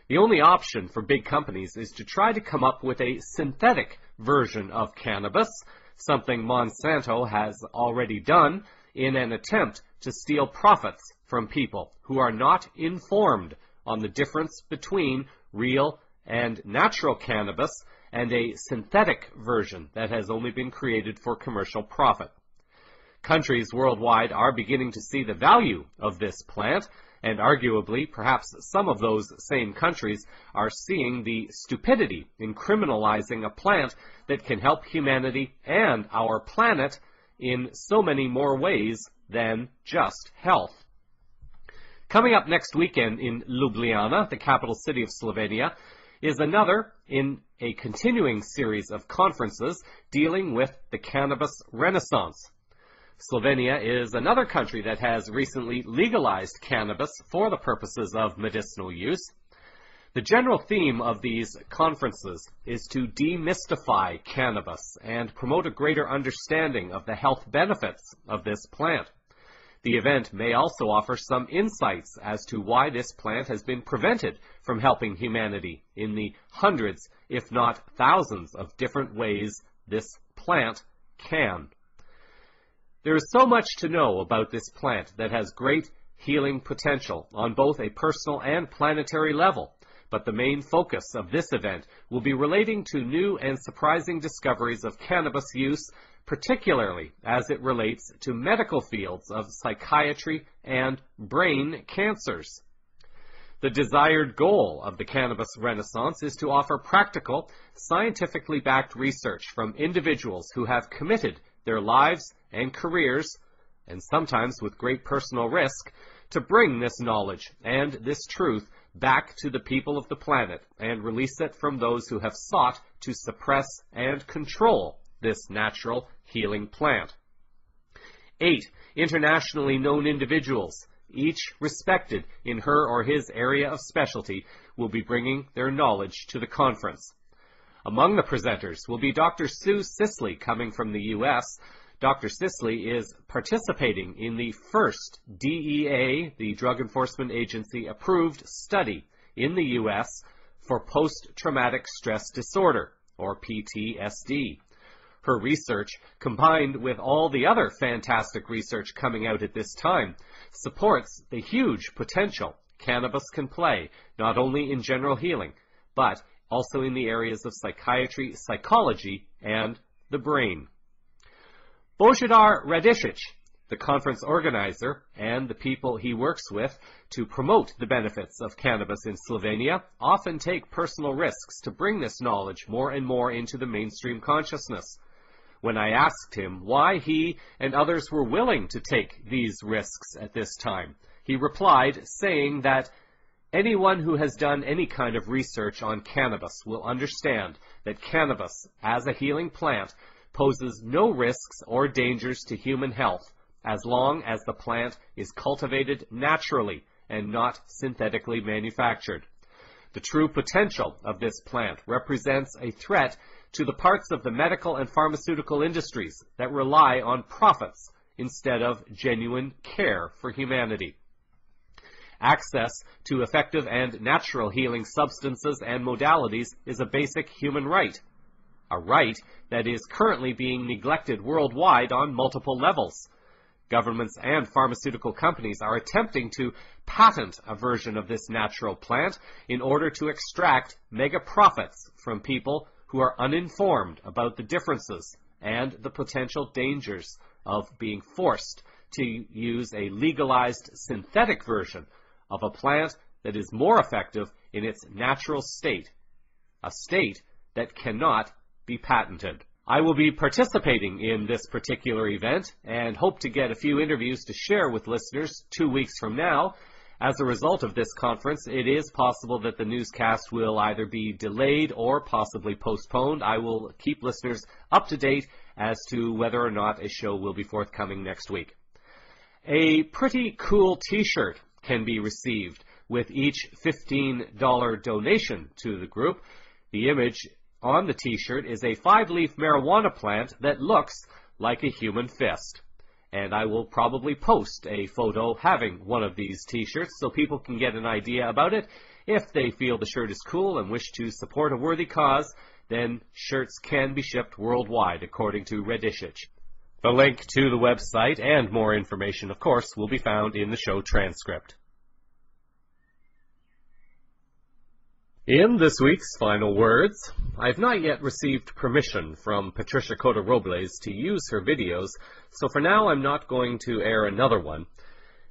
The only option for big companies is to try to come up with a synthetic version of cannabis, something Monsanto has already done, in an attempt to steal profits from people who are not informed on the difference between real and natural cannabis and a synthetic version that has only been created for commercial profit. Countries worldwide are beginning to see the value of this plant, And arguably, perhaps some of those same countries are seeing the stupidity in criminalizing a plant that can help humanity and our planet in so many more ways than just health. Coming up next weekend in Ljubljana, the capital city of Slovenia, is another in a continuing series of conferences dealing with the cannabis renaissance. Slovenia is another country that has recently legalized cannabis for the purposes of medicinal use. The general theme of these conferences is to demystify cannabis and promote a greater understanding of the health benefits of this plant. The event may also offer some insights as to why this plant has been prevented from helping humanity in the hundreds, if not thousands, of different ways this plant can. There is so much to know about this plant that has great healing potential on both a personal and planetary level, but the main focus of this event will be relating to new and surprising discoveries of cannabis use, particularly as it relates to medical fields of psychiatry and brain cancers. The desired goal of the cannabis renaissance is to offer practical, scientifically backed research from individuals who have committed their lives and careers, and sometimes with great personal risk, to bring this knowledge and this truth back to the people of the planet and release it from those who have sought to suppress and control this natural healing plant. 8 internationally known individuals, each respected in her or his area of specialty, will be bringing their knowledge to the conference. Among the presenters will be Dr. Sue Sisley, coming from the U.S. Dr. Sisley is participating in the first DEA, the Drug Enforcement Agency, approved study in the U.S. for post-traumatic stress disorder, or PTSD. Her research, combined with all the other fantastic research coming out at this time, supports the huge potential cannabis can play, not only in general healing, but also in the areas of psychiatry, psychology, and the brain. Božidar Radišić, the conference organizer, and the people he works with to promote the benefits of cannabis in Slovenia often take personal risks to bring this knowledge more and more into the mainstream consciousness. When I asked him why he and others were willing to take these risks at this time, he replied, saying that anyone who has done any kind of research on cannabis will understand that cannabis, as a healing plant, poses no risks or dangers to human health as long as the plant is cultivated naturally and not synthetically manufactured. The true potential of this plant represents a threat to the parts of the medical and pharmaceutical industries that rely on profits instead of genuine care for humanity. Access to effective and natural healing substances and modalities is a basic human right, a right that is currently being neglected worldwide on multiple levels. Governments and pharmaceutical companies are attempting to patent a version of this natural plant in order to extract mega profits from people who are uninformed about the differences and the potential dangers of being forced to use a legalized synthetic version of a plant that is more effective in its natural state, a state that cannot be patented. I will be participating in this particular event and hope to get a few interviews to share with listeners 2 weeks from now. As a result of this conference, it is possible that the newscast will either be delayed or possibly postponed. I will keep listeners up to date as to whether or not a show will be forthcoming next week. A pretty cool t-shirt can be received with each $15 donation to the group. The image on the t-shirt is a 5-leaf marijuana plant that looks like a human fist. And I will probably post a photo having one of these t-shirts so people can get an idea about it. If they feel the shirt is cool and wish to support a worthy cause, then shirts can be shipped worldwide, according to Radišić. The link to the website and more information, of course, will be found in the show transcript. In this week's final words, I've not yet received permission from Patricia Cota-Robles to use her videos, so for now I'm not going to air another one.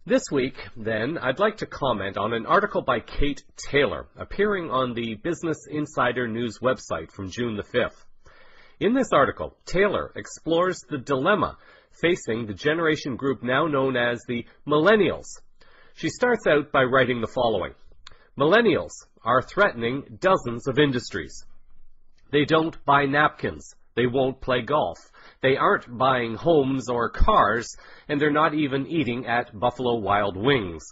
This week, then, I'd like to comment on an article by Kate Taylor, appearing on the Business Insider News website from June the 5th. In this article, Taylor explores the dilemma facing the generation group now known as the Millennials. She starts out by writing the following. Millennials are threatening dozens of industries. They don't buy napkins. They won't play golf. They aren't buying homes or cars, and they're not even eating at Buffalo Wild Wings.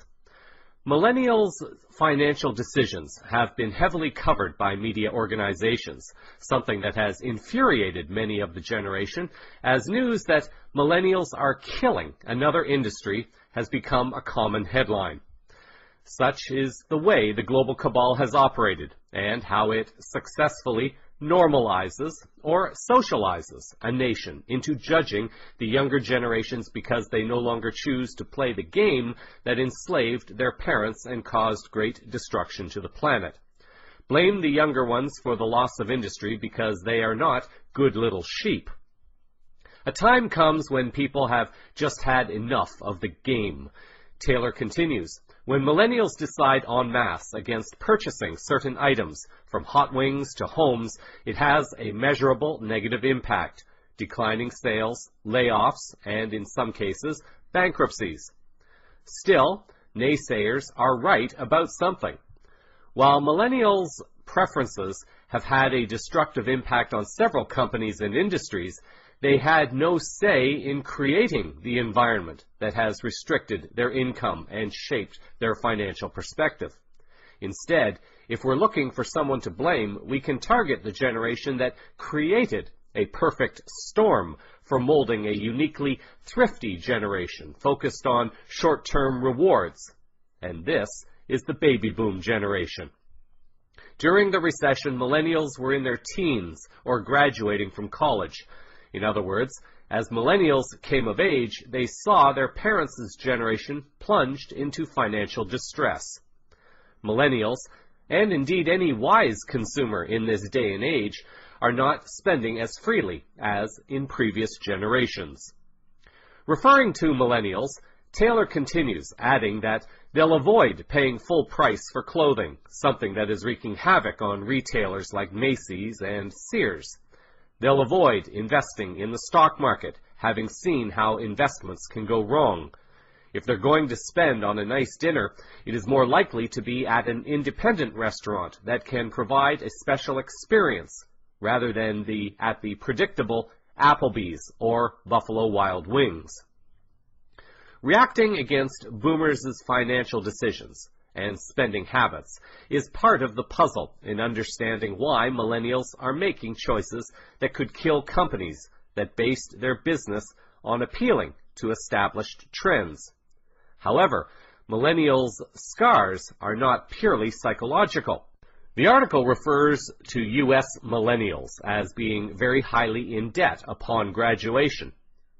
Millennials' financial decisions have been heavily covered by media organizations, something that has infuriated many of the generation, as news that millennials are killing another industry has become a common headline. Such is the way the global cabal has operated, and how it successfully normalizes or socializes a nation into judging the younger generations because they no longer choose to play the game that enslaved their parents and caused great destruction to the planet. Blame the younger ones for the loss of industry because they are not good little sheep. A time comes when people have just had enough of the game. Taylor continues, when millennials decide en masse against purchasing certain items, from hot wings to homes, it has a measurable negative impact, declining sales, layoffs, and in some cases, bankruptcies. Still, naysayers are right about something. While millennials' preferences have had a destructive impact on several companies and industries, they had no say in creating the environment that has restricted their income and shaped their financial perspective. Instead, if we're looking for someone to blame, we can target the generation that created a perfect storm for molding a uniquely thrifty generation focused on short-term rewards. And this is the baby boom generation. During the recession, millennials were in their teens or graduating from college. In other words, as millennials came of age, they saw their parents' generation plunged into financial distress. Millennials, and indeed any wise consumer in this day and age, are not spending as freely as in previous generations. Referring to millennials, Taylor continues, adding that they'll avoid paying full price for clothing, something that is wreaking havoc on retailers like Macy's and Sears. They'll avoid investing in the stock market, having seen how investments can go wrong. If they're going to spend on a nice dinner, it is more likely to be at an independent restaurant that can provide a special experience, rather than at the predictable Applebee's or Buffalo Wild Wings. Reacting against boomers' financial decisions and spending habits is part of the puzzle in understanding why millennials are making choices that could kill companies that based their business on appealing to established trends. However, millennials' scars are not purely psychological. The article refers to U.S. millennials as being very highly in debt upon graduation,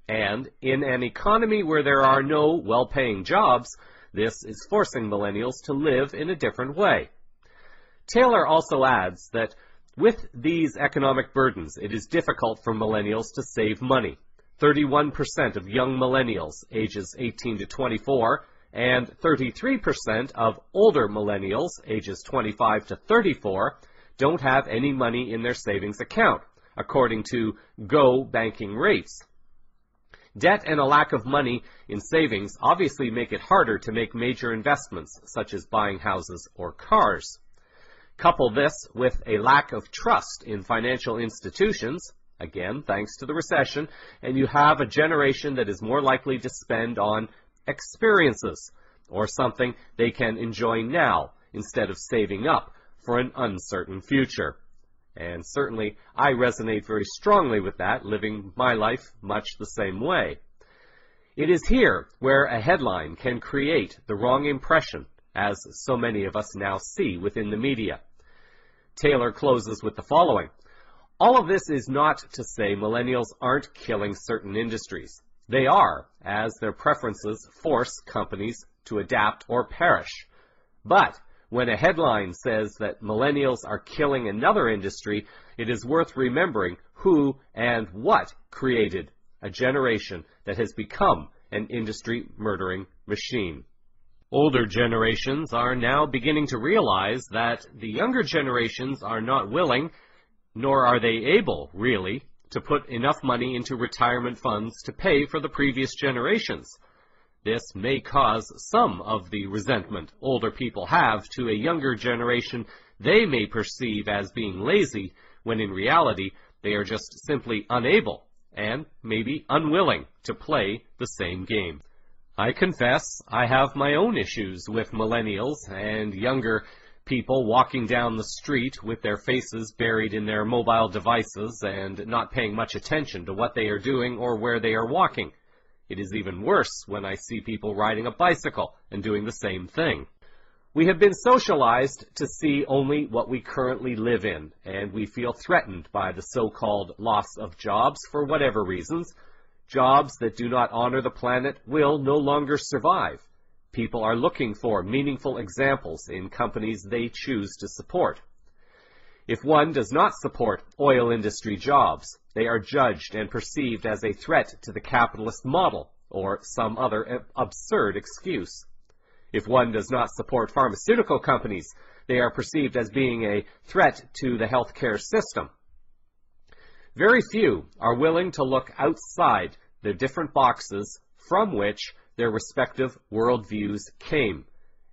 and in an economy where there are no well-paying jobs, this is forcing millennials to live in a different way. Taylor also adds that with these economic burdens, it is difficult for millennials to save money. 31% of young millennials ages 18 to 24 and 33% of older millennials ages 25 to 34 don't have any money in their savings account, according to Go Banking Rates. Debt and a lack of money in savings obviously make it harder to make major investments, such as buying houses or cars. Couple this with a lack of trust in financial institutions, again, thanks to the recession, and you have a generation that is more likely to spend on experiences, or something they can enjoy now, instead of saving up for an uncertain future. And certainly, I resonate very strongly with that, living my life much the same way. It is here where a headline can create the wrong impression, as so many of us now see within the media. Taylor closes with the following. All of this is not to say millennials aren't killing certain industries. They are, as their preferences force companies to adapt or perish. But when a headline says that millennials are killing another industry, it is worth remembering who and what created a generation that has become an industry-murdering machine. Older generations are now beginning to realize that the younger generations are not willing, nor are they able, really, to put enough money into retirement funds to pay for the previous generations. This may cause some of the resentment older people have to a younger generation they may perceive as being lazy, when in reality they are just simply unable and maybe unwilling to play the same game. I confess I have my own issues with millennials and younger people walking down the street with their faces buried in their mobile devices and not paying much attention to what they are doing or where they are walking. It is even worse when I see people riding a bicycle and doing the same thing. We have been socialized to see only what we currently live in, and we feel threatened by the so-called loss of jobs for whatever reasons. Jobs that do not honor the planet will no longer survive. People are looking for meaningful examples in companies they choose to support. If one does not support oil industry jobs, they are judged and perceived as a threat to the capitalist model or some other absurd excuse. If one does not support pharmaceutical companies, they are perceived as being a threat to the healthcare system. Very few are willing to look outside the different boxes from which their respective worldviews came,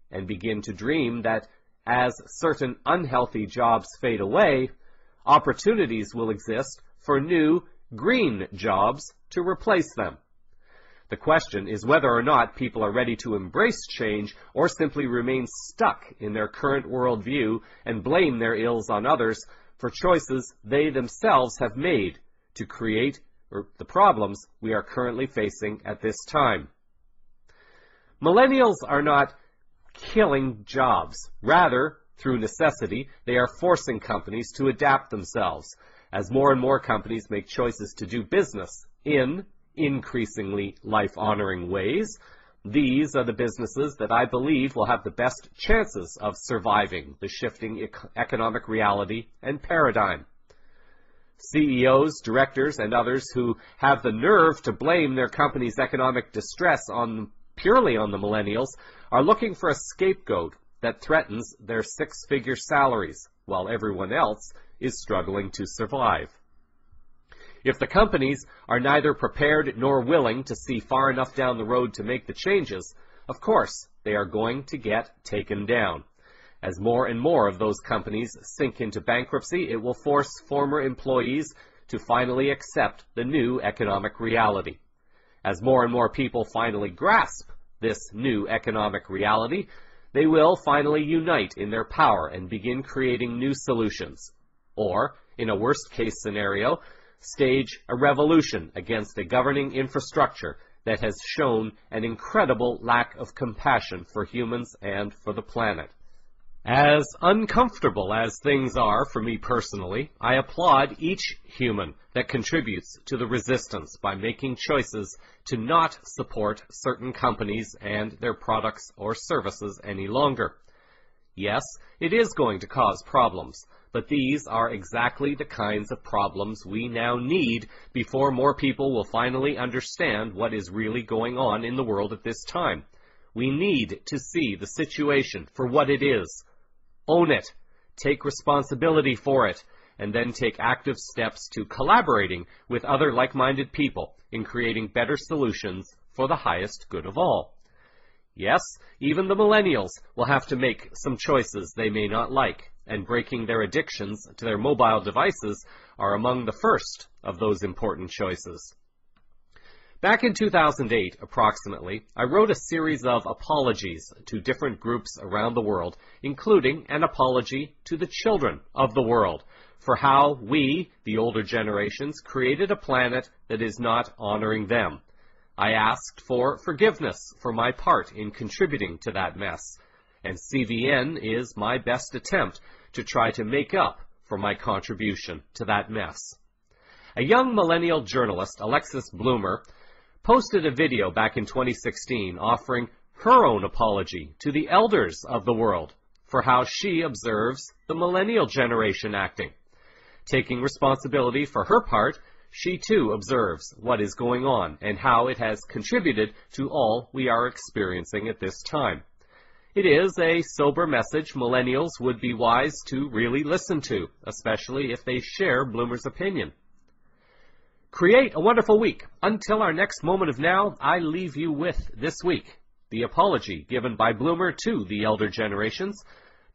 and begin to dream that as certain unhealthy jobs fade away, opportunities will exist for new green jobs to replace them. The question is whether or not people are ready to embrace change or simply remain stuck in their current worldview and blame their ills on others for choices they themselves have made to create the problems we are currently facing at this time. Millennials are not killing jobs. Rather, through necessity, they are forcing companies to adapt themselves as more and more companies make choices to do business in increasingly life-honoring ways. These are the businesses that I believe will have the best chances of surviving the shifting economic reality and paradigm. CEOs, directors, and others who have the nerve to blame their company's economic distress purely on the millennials are looking for a scapegoat that threatens their six-figure salaries, while everyone else is struggling to survive. If the companies are neither prepared nor willing to see far enough down the road to make the changes, of course they are going to get taken down. As more and more of those companies sink into bankruptcy, it will force former employees to finally accept the new economic reality. As more and more people finally grasp this new economic reality, they will finally unite in their power and begin creating new solutions. Or, in a worst-case scenario, stage a revolution against a governing infrastructure that has shown an incredible lack of compassion for humans and for the planet. As uncomfortable as things are for me personally, I applaud each human that contributes to the resistance by making choices to not support certain companies and their products or services any longer. Yes, it is going to cause problems, but these are exactly the kinds of problems we now need before more people will finally understand what is really going on in the world at this time. We need to see the situation for what it is. Own it, take responsibility for it, and then take active steps to collaborating with other like-minded people in creating better solutions for the highest good of all. Yes, even the millennials will have to make some choices they may not like, and breaking their addictions to their mobile devices are among the first of those important choices. Back in 2008, approximately, I wrote a series of apologies to different groups around the world, including an apology to the children of the world for how we, the older generations, created a planet that is not honoring them. I asked for forgiveness for my part in contributing to that mess, and CVN is my best attempt to try to make up for my contribution to that mess. A young millennial journalist, Alexis Bloomer, posted a video back in 2016 offering her own apology to the elders of the world for how she observes the millennial generation acting. Taking responsibility for her part, she too observes what is going on and how it has contributed to all we are experiencing at this time. It is a sober message millennials would be wise to really listen to, especially if they share Bloomer's opinion. Create a wonderful week. Until our next moment of now, I leave you with this week the apology given by Bloomer to the elder generations.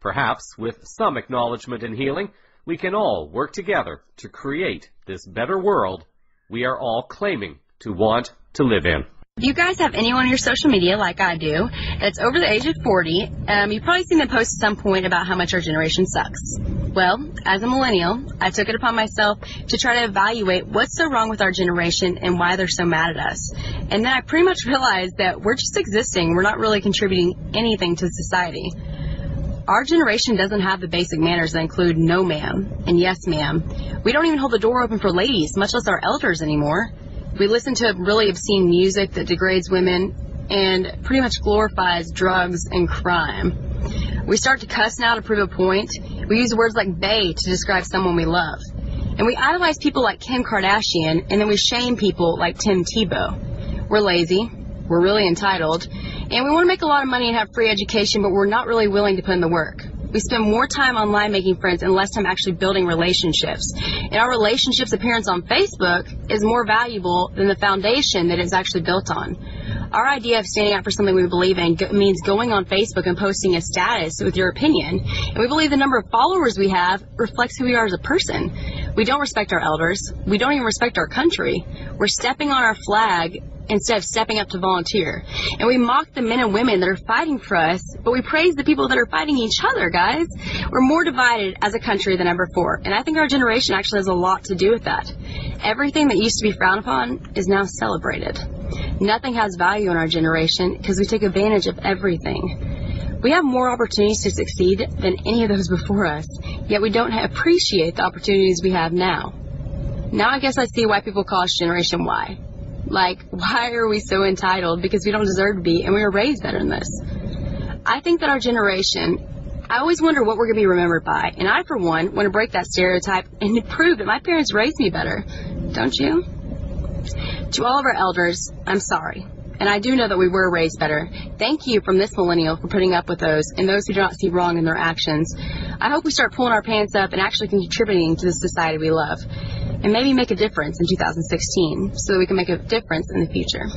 Perhaps with some acknowledgement and healing, we can all work together to create this better world we are all claiming to want to live in. If you guys have anyone on your social media, like I do, that's over the age of 40, you've probably seen them post at some point about how much our generation sucks. Well, as a millennial, I took it upon myself to try to evaluate what's so wrong with our generation and why they're so mad at us. And then I pretty much realized that we're just existing. We're not really contributing anything to society. Our generation doesn't have the basic manners that include no ma'am and yes ma'am. We don't even hold the door open for ladies, much less our elders anymore. We listen to really obscene music that degrades women and pretty much glorifies drugs and crime. We start to cuss now to prove a point. We use words like bae to describe someone we love. And we idolize people like Kim Kardashian, and then we shame people like Tim Tebow. We're lazy. We're really entitled. And we want to make a lot of money and have free education, but we're not really willing to put in the work. We spend more time online making friends and less time actually building relationships. And our relationships appearance on Facebook is more valuable than the foundation that it's actually built on. Our idea of standing up for something we believe in means going on Facebook and posting a status with your opinion. And we believe the number of followers we have reflects who we are as a person. We don't respect our elders. We don't even respect our country. We're stepping on our flag instead of stepping up to volunteer. And we mock the men and women that are fighting for us, but we praise the people that are fighting each other, guys. We're more divided as a country than ever before, and I think our generation actually has a lot to do with that. Everything that used to be frowned upon is now celebrated. Nothing has value in our generation because we take advantage of everything. We have more opportunities to succeed than any of those before us, yet we don't appreciate the opportunities we have now. Now I guess I see why people call us Generation Y. Like, why are we so entitled? Because we don't deserve to be, and we were raised better than this. I think that our generation, I always wonder what we're going to be remembered by. And I, for one, want to break that stereotype and prove that my parents raised me better. Don't you? To all of our elders, I'm sorry. And I do know that we were raised better. Thank you from this millennial for putting up with those and those who do not see wrong in their actions. I hope we start pulling our pants up and actually contributing to the society we love. And maybe make a difference in 2016 so that we can make a difference in the future.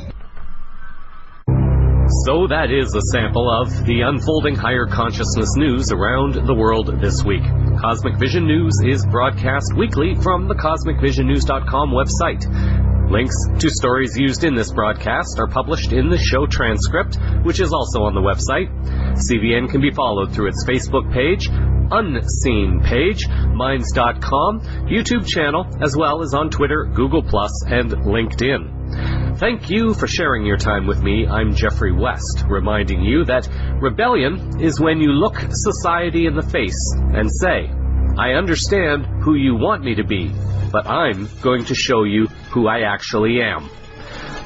So that is a sample of the unfolding higher consciousness news around the world this week. Cosmic Vision News is broadcast weekly from the CosmicVisionNews.com website. Links to stories used in this broadcast are published in the show transcript, which is also on the website. CVN can be followed through its Facebook page, Unseen page, Minds.com, YouTube channel, as well as on Twitter, Google+, and LinkedIn. Thank you for sharing your time with me. I'm Jeffrey West, reminding you that rebellion is when you look society in the face and say, I understand who you want me to be, but I'm going to show you who I actually am.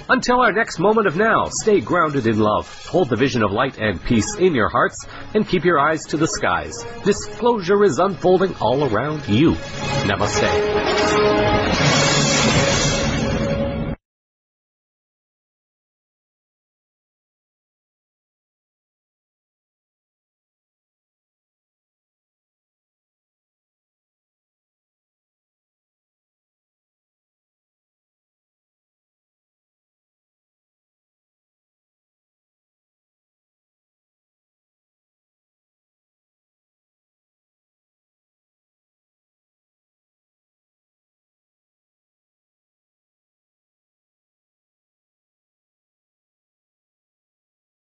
Until our next moment of now, stay grounded in love, hold the vision of light and peace in your hearts, and keep your eyes to the skies. Disclosure is unfolding all around you. Namaste.